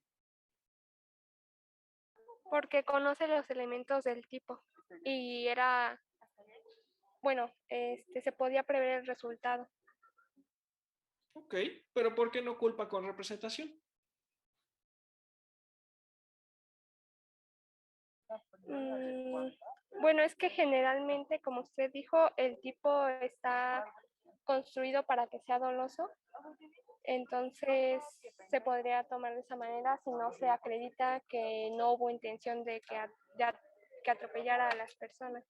Porque conoce los elementos del tipo y era, bueno, se podía prever el resultado. Ok, pero ¿por qué no culpa con representación? Bueno, es que generalmente, como usted dijo, el tipo está construido para que sea doloso, entonces se podría tomar de esa manera si no se acredita que no hubo intención de que atropellara a las personas.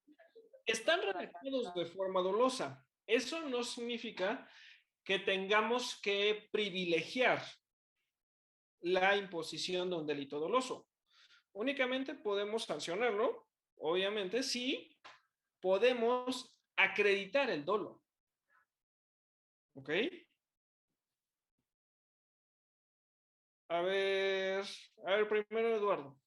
Están redactados de forma dolosa. Eso no significa que tengamos que privilegiar la imposición de un delito doloso. Únicamente podemos sancionarlo, obviamente, si podemos acreditar el dolo. ¿Ok? A ver primero Eduardo.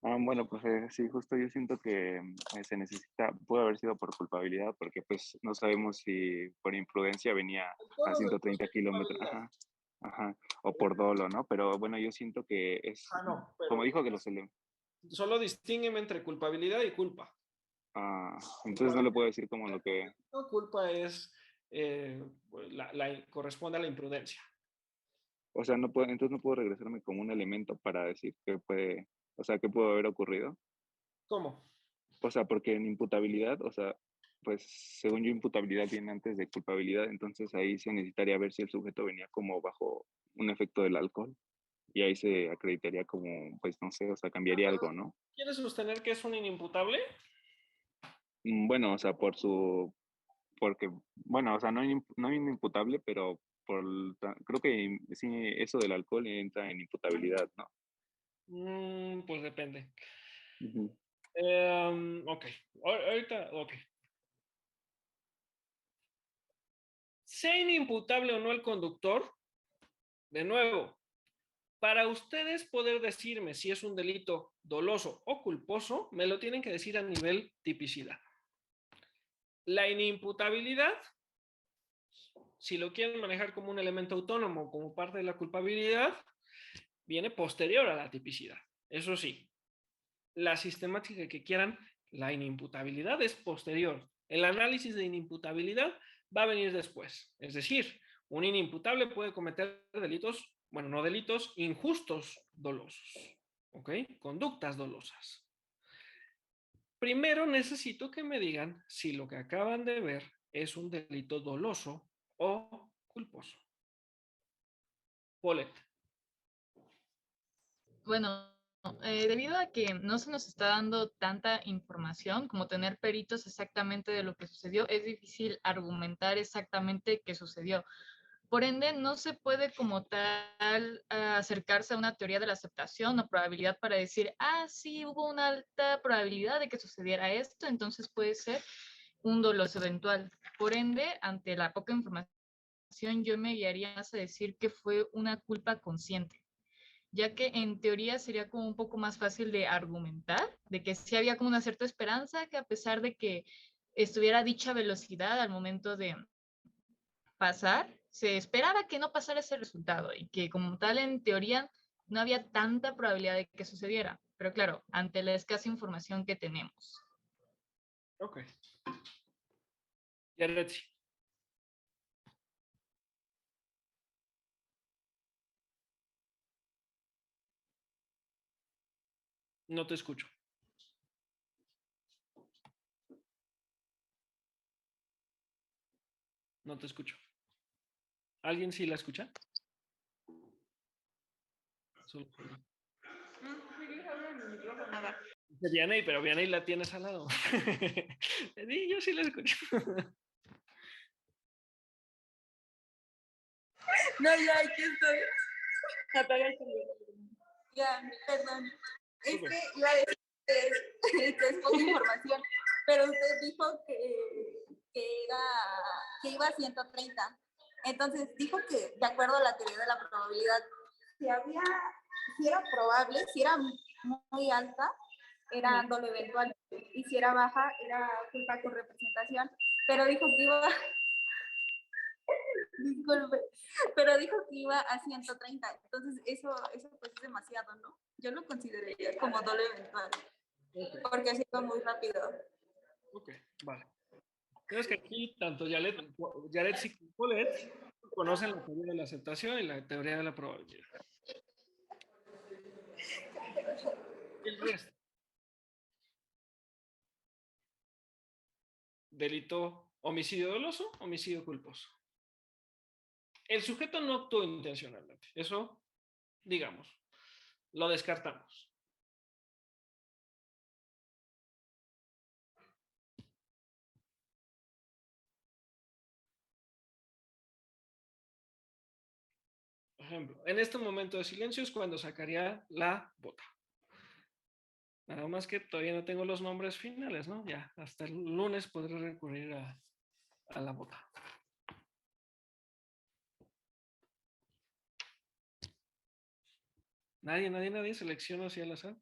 Bueno, pues sí, justo yo siento que se necesita, pudo haber sido por culpabilidad, porque pues no sabemos si por imprudencia venía a 130 kilómetros, o por dolo, ¿no? Pero bueno, yo siento que es, No, como dijo que solo distíngeme entre culpabilidad y culpa. Entonces no le puedo decir como lo que... No, culpa es, corresponde a la imprudencia. O sea, entonces no puedo regresarme como un elemento para decir qué puede, o sea, qué pudo haber ocurrido. ¿Cómo? O sea, porque en imputabilidad, o sea, pues según yo imputabilidad viene antes de culpabilidad, entonces ahí se necesitaría ver si el sujeto venía como bajo un efecto del alcohol. y ahí se acreditaría como, pues no sé, o sea, cambiaría algo, ¿no? ¿Quieres sostener que es un inimputable? Bueno, o sea, porque, bueno, o sea, no inimputable, pero creo que sí, eso del alcohol entra en imputabilidad, ¿no? Pues depende. Ujú. Ok, ahorita, ok. Sea inimputable o no el conductor, de nuevo, para ustedes poder decirme si es un delito doloso o culposo, me lo tienen que decir a nivel tipicidad. La inimputabilidad, si lo quieren manejar como un elemento autónomo, como parte de la culpabilidad, viene posterior a la tipicidad. Eso sí, la sistemática que quieran, la inimputabilidad es posterior. El análisis de inimputabilidad va a venir después. Es decir, un inimputable puede cometer delitos, bueno, no delitos, injustos dolosos, ¿ok? Conductas dolosas. Primero necesito que me digan si lo que acaban de ver es un delito doloso o culposo. Paulette. Bueno, debido a que no se nos está dando tanta información como tener peritos exactamente de lo que sucedió, es difícil argumentar exactamente qué sucedió. Por ende, no se puede como tal acercarse a una teoría de la aceptación o probabilidad para decir, sí, hubo una alta probabilidad de que sucediera esto, entonces puede ser un doloso eventual. Por ende, ante la poca información, yo me guiaría más a decir que fue una culpa consciente, ya que en teoría sería como un poco más fácil de argumentar, de que sí había como una cierta esperanza que a pesar de que estuviera a dicha velocidad al momento de pasar, se esperaba que no pasara ese resultado y que como tal en teoría no había tanta probabilidad de que sucediera. Pero claro, ante la escasa información que tenemos. Ok. Yaretsi. No te escucho. No te escucho. ¿Alguien sí la escucha? Solo Vianey, pero Vianey la tienes al lado. Sí, yo sí la escucho. No, ya, aquí estoy. Apaga el celular. Ya, perdón. Es que iba a decir que es poca información, pero usted dijo que iba a 130. Entonces dijo que, de acuerdo a la teoría de la probabilidad, si era probable, si era muy alta, era dolo eventual, y si era baja, era culpa con representación. Pero dijo que iba, disculpe, pero dijo que iba a 130. Entonces eso pues es demasiado, ¿no? Yo lo consideraría como dolo eventual, porque así va muy rápido. Ok, vale. Pero es que aquí tanto Yaretsi y Paulette conocen la teoría de la aceptación y la teoría de la probabilidad. El resto. Delito, homicidio doloso, homicidio culposo. El sujeto no actuó intencionalmente. Eso, digamos, lo descartamos. Por ejemplo, en este momento de silencio es cuando sacaría la bota. Nada más que todavía no tengo los nombres finales, ¿no? Ya, hasta el lunes podré recurrir a la bota. Nadie selecciona así al azar.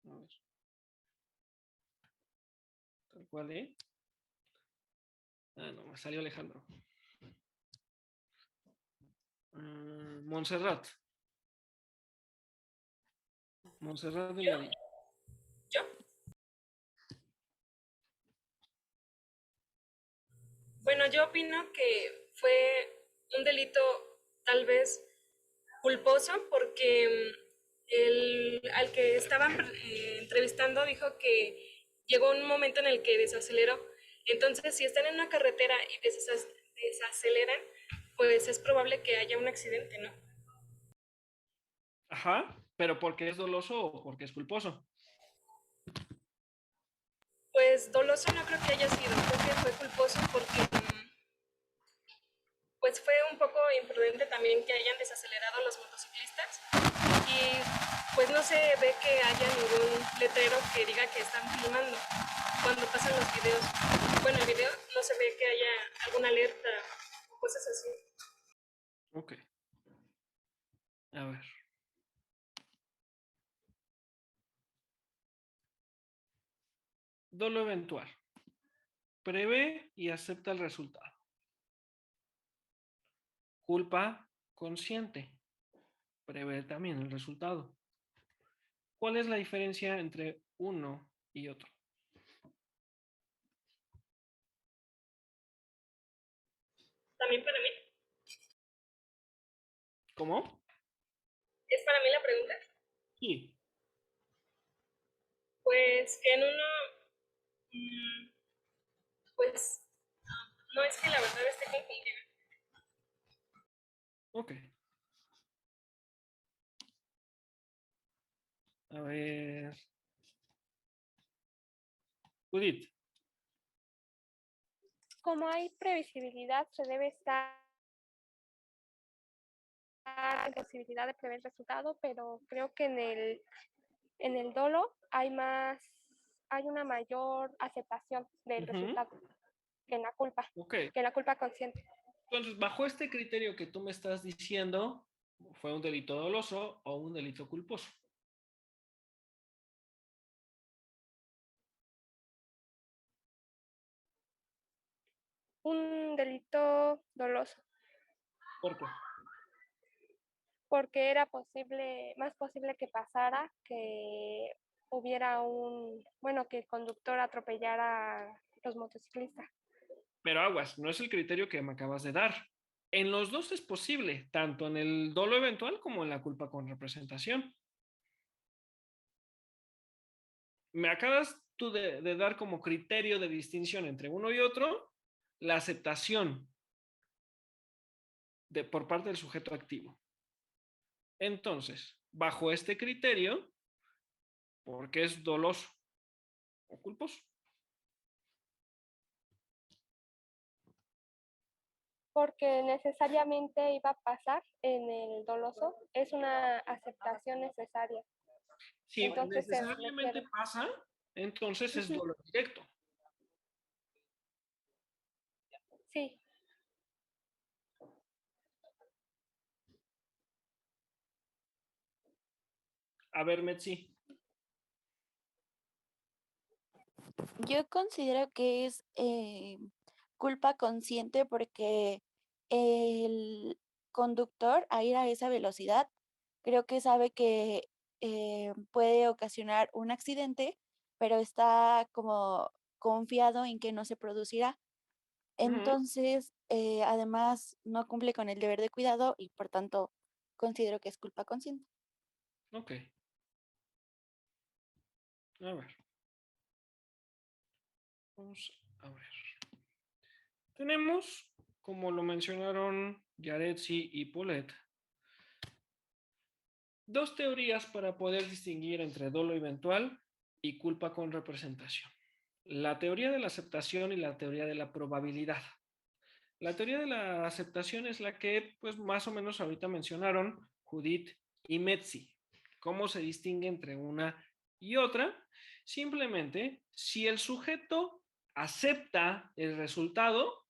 A ver. Tal cual, ¿eh? No, me salió Alejandro. Montserrat. Montserrat Delgadillo. ¿Yo? Bueno, yo opino que fue un delito tal vez culposo porque al que estaban entrevistando dijo que llegó un momento en el que desaceleró. Entonces, si están en una carretera y desaceleran, pues es probable que haya un accidente, ¿no? Ajá, pero ¿porque es doloso o porque es culposo? Pues doloso no creo que haya sido, creo que fue culposo porque pues fue un poco imprudente también que hayan desacelerado los motociclistas y pues no se ve que haya ningún letrero que diga que están filmando cuando pasan los videos. Bueno, el video no se ve que haya alguna alerta o cosas así. Ok. A ver. Dolo eventual. Prevé y acepta el resultado. Culpa consciente. Prevé también el resultado. ¿Cuál es la diferencia entre uno y otro? También para mí. ¿Cómo? ¿Es para mí la pregunta? Sí. Pues que en uno, pues no es que la verdad esté confundida. Ok. A ver. Judith. Como hay previsibilidad, se debe estar en posibilidad de prever el resultado, pero creo que en el dolo hay una mayor aceptación del resultado que en la culpa, Ok. que en la culpa consciente. Entonces, bajo este criterio que tú me estás diciendo, ¿fue un delito doloso o un delito culposo? Un delito doloso. ¿Por qué? Porque era más posible que pasara, que hubiera que el conductor atropellara a los motociclistas. Pero aguas, no es el criterio que me acabas de dar. En los dos es posible, tanto en el dolo eventual como en la culpa con representación. Me acabas tú de dar como criterio de distinción entre uno y otro la aceptación por parte del sujeto activo. Entonces, bajo este criterio, ¿por qué es doloso o culposo? Porque necesariamente iba a pasar en el doloso, es una aceptación necesaria. Si entonces necesariamente pasa, entonces es dolo directo. Sí. A ver, Metzi. Yo considero que es culpa consciente porque el conductor, a ir a esa velocidad, creo que sabe que puede ocasionar un accidente, pero está como confiado en que no se producirá. Entonces, además, no cumple con el deber de cuidado y por tanto considero que es culpa consciente. Ok. A ver. Vamos a ver. Tenemos, como lo mencionaron Yaretsi y Paulette, dos teorías para poder distinguir entre dolo eventual y culpa con representación. La teoría de la aceptación y la teoría de la probabilidad. La teoría de la aceptación es la que, pues, más o menos ahorita mencionaron Judith y Metzi. ¿Cómo se distingue entre una y otra? Simplemente, si el sujeto acepta el resultado,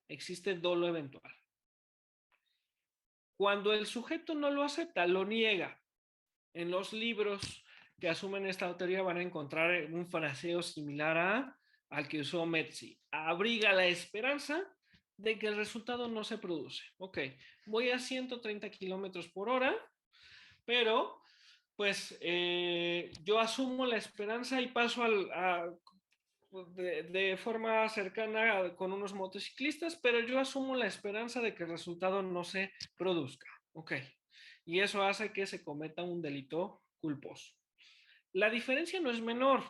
existe dolo eventual. Cuando el sujeto no lo acepta, lo niega. En los libros que asumen esta teoría van a encontrar un fraseo similar al que usó Metzi. Abriga la esperanza de que el resultado no se produce. Ok, voy a 130 kilómetros por hora, pero pues yo asumo la esperanza y paso de forma cercana con unos motociclistas, pero yo asumo la esperanza de que el resultado no se produzca. Ok, y eso hace que se cometa un delito culposo. La diferencia no es menor.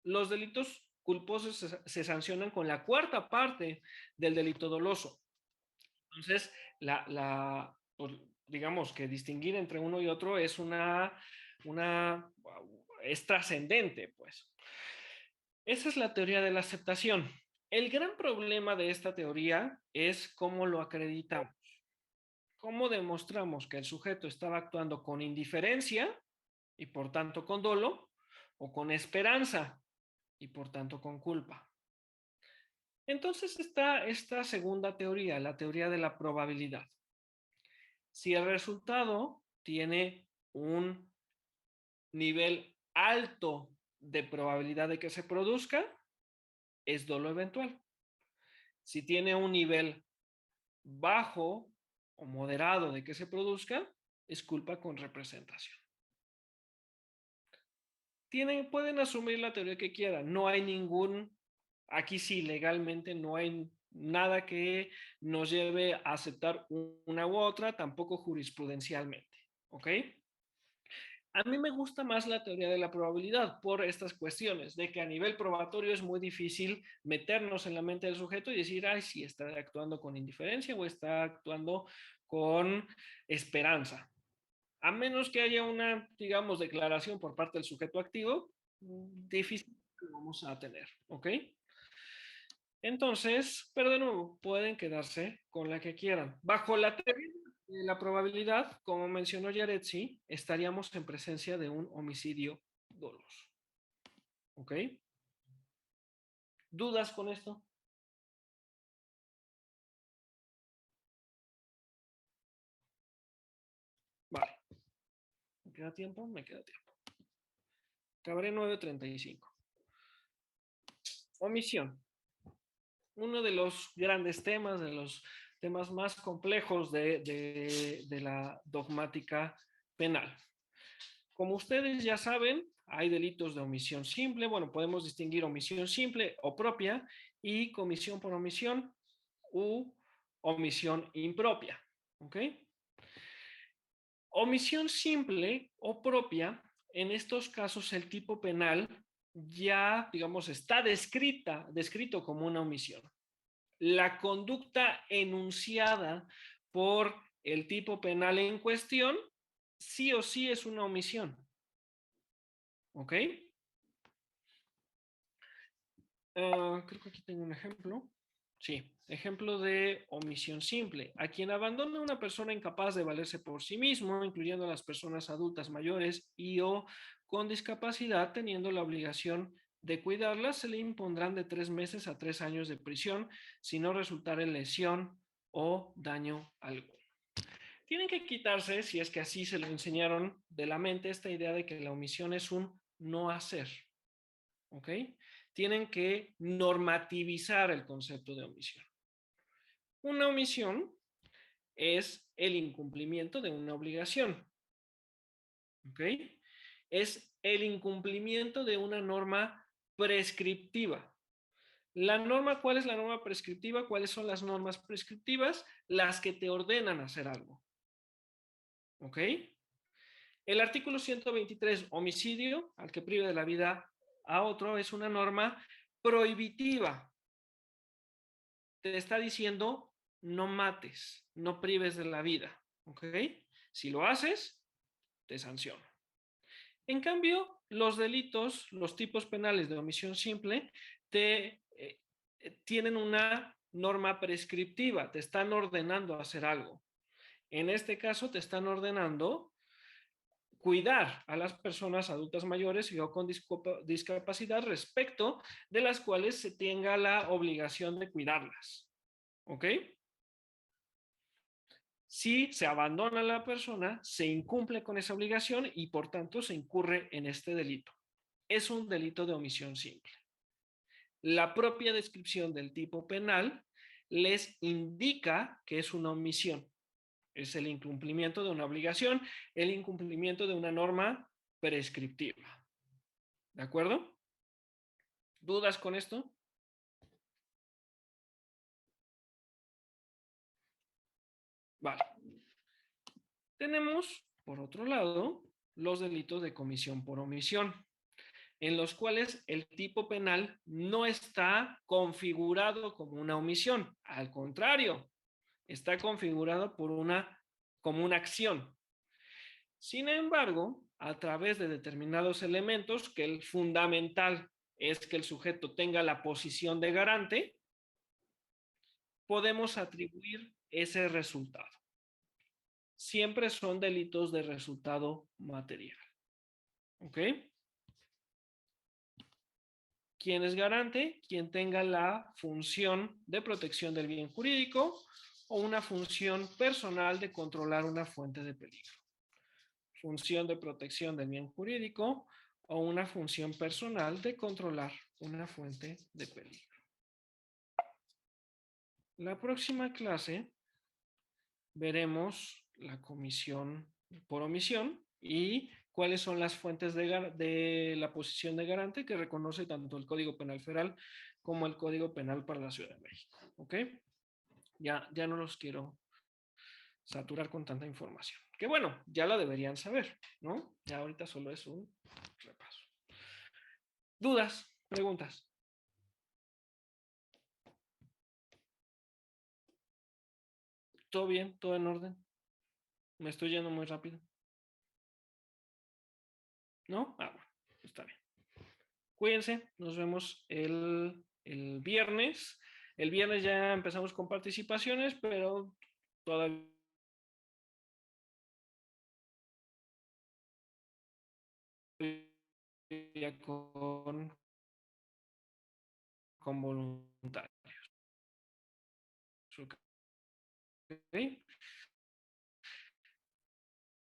Los delitos culposos se sancionan con la cuarta parte del delito doloso. Entonces, pues, digamos que distinguir entre uno y otro es es trascendente, pues. Esa es la teoría de la aceptación. El gran problema de esta teoría es cómo lo acreditamos. ¿Cómo demostramos que el sujeto estaba actuando con indiferencia y por tanto con dolo, o con esperanza y por tanto con culpa? Entonces está esta segunda teoría, la teoría de la probabilidad. Si el resultado tiene un nivel alto de probabilidad de que se produzca, es dolo eventual. Si tiene un nivel bajo o moderado de que se produzca, es culpa con representación. Pueden asumir la teoría que quieran. No hay aquí sí, legalmente no hay nada que nos lleve a aceptar una u otra, tampoco jurisprudencialmente. ¿Ok? A mí me gusta más la teoría de la probabilidad por estas cuestiones, de que a nivel probatorio es muy difícil meternos en la mente del sujeto y decir, ay, si está actuando con indiferencia o está actuando con esperanza. A menos que haya una, digamos, declaración por parte del sujeto activo, difícil lo vamos a tener, ¿ok? Entonces, pero de nuevo, pueden quedarse con la que quieran. Bajo la teoría de la probabilidad, como mencionó Yaretsi, estaríamos en presencia de un homicidio doloso. ¿Ok? ¿Dudas con esto? Vale. ¿Me queda tiempo? Me queda tiempo. Acabaré 9:35. Omisión. Uno de los grandes temas, de los temas más complejos de la dogmática penal. Como ustedes ya saben, hay delitos de omisión simple. Bueno, podemos distinguir omisión simple o propia y comisión por omisión u omisión impropia. ¿Ok? Omisión simple o propia, en estos casos el tipo penal ya, digamos, está descrito como una omisión. La conducta enunciada por el tipo penal en cuestión, sí o sí es una omisión. ¿Ok? Creo que aquí tengo un ejemplo. Sí, ejemplo de omisión simple. A quien abandona una persona incapaz de valerse por sí mismo, incluyendo a las personas adultas mayores y o con discapacidad, teniendo la obligación de cuidarlas, se le impondrán de 3 meses a 3 años de prisión si no resultara en lesión o daño alguno. Tienen que quitarse, si es que así se lo enseñaron de la mente, esta idea de que la omisión es un no hacer. ¿Ok? Tienen que normativizar el concepto de omisión. Una omisión es el incumplimiento de una obligación. ¿Ok? Es el incumplimiento de una norma prescriptiva. La norma, ¿cuál es la norma prescriptiva? ¿Cuáles son las normas prescriptivas? Las que te ordenan hacer algo. ¿Ok? El artículo 123, homicidio, al que prive de la vida a otro, es una norma prohibitiva. Te está diciendo, no mates, no prives de la vida. ¿Ok? Si lo haces, te sanciona. En cambio, los delitos, los tipos penales de omisión simple, tienen una norma prescriptiva, te están ordenando hacer algo. En este caso, te están ordenando cuidar a las personas adultas mayores y o con discapacidad respecto de las cuales se tenga la obligación de cuidarlas. ¿Ok? Si se abandona a la persona, se incumple con esa obligación y por tanto se incurre en este delito. Es un delito de omisión simple. La propia descripción del tipo penal les indica que es una omisión. Es el incumplimiento de una obligación, el incumplimiento de una norma prescriptiva. ¿De acuerdo? ¿Dudas con esto? Vale. Tenemos, por otro lado, los delitos de comisión por omisión, en los cuales el tipo penal no está configurado como una omisión. Al contrario, Está configurado como una acción. Sin embargo, a través de determinados elementos, que el fundamental es que el sujeto tenga la posición de garante, podemos atribuir ese resultado. Siempre son delitos de resultado material. ¿Ok? ¿Quién es garante? Quien tenga la función de protección del bien jurídico o una función personal de controlar una fuente de peligro. Función de protección del bien jurídico o una función personal de controlar una fuente de peligro. La próxima clase veremos la comisión por omisión y cuáles son las fuentes de la posición de garante que reconoce tanto el Código Penal Federal como el Código Penal para la Ciudad de México. ¿Ok? Ya no los quiero saturar con tanta información. Que bueno, ya la deberían saber, ¿no? Ya ahorita solo es un repaso. ¿Dudas? ¿Preguntas? ¿Todo bien? ¿Todo en orden? ¿Me estoy yendo muy rápido? ¿No? Ah, bueno, está bien. Cuídense, nos vemos el viernes. El viernes ya empezamos con participaciones, pero todavía con voluntarios. ¿Okay?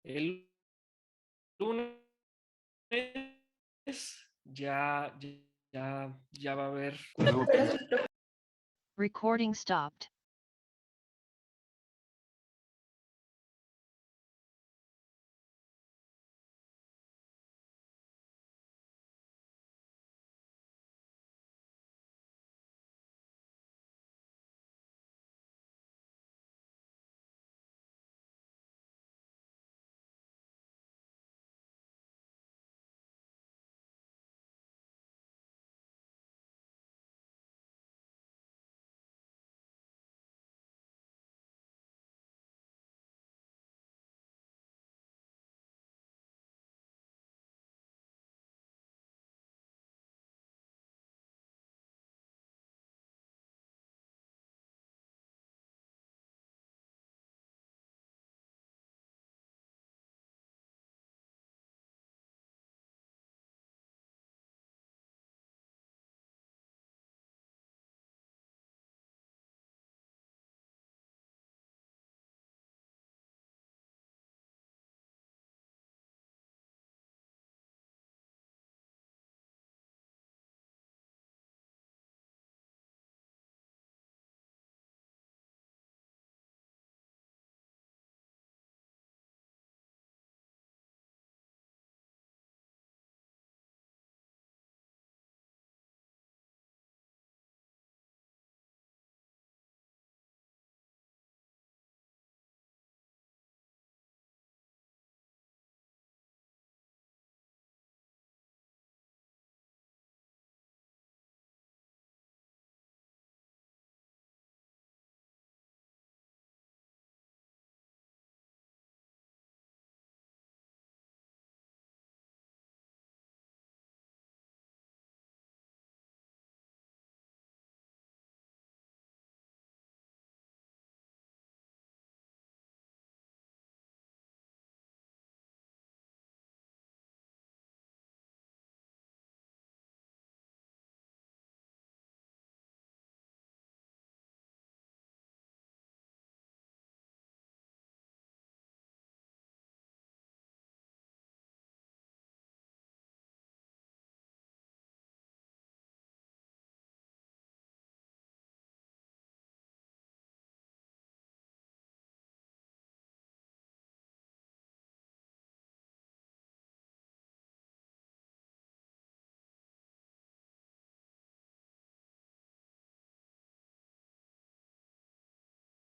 El lunes ya va a haber. Recording stopped.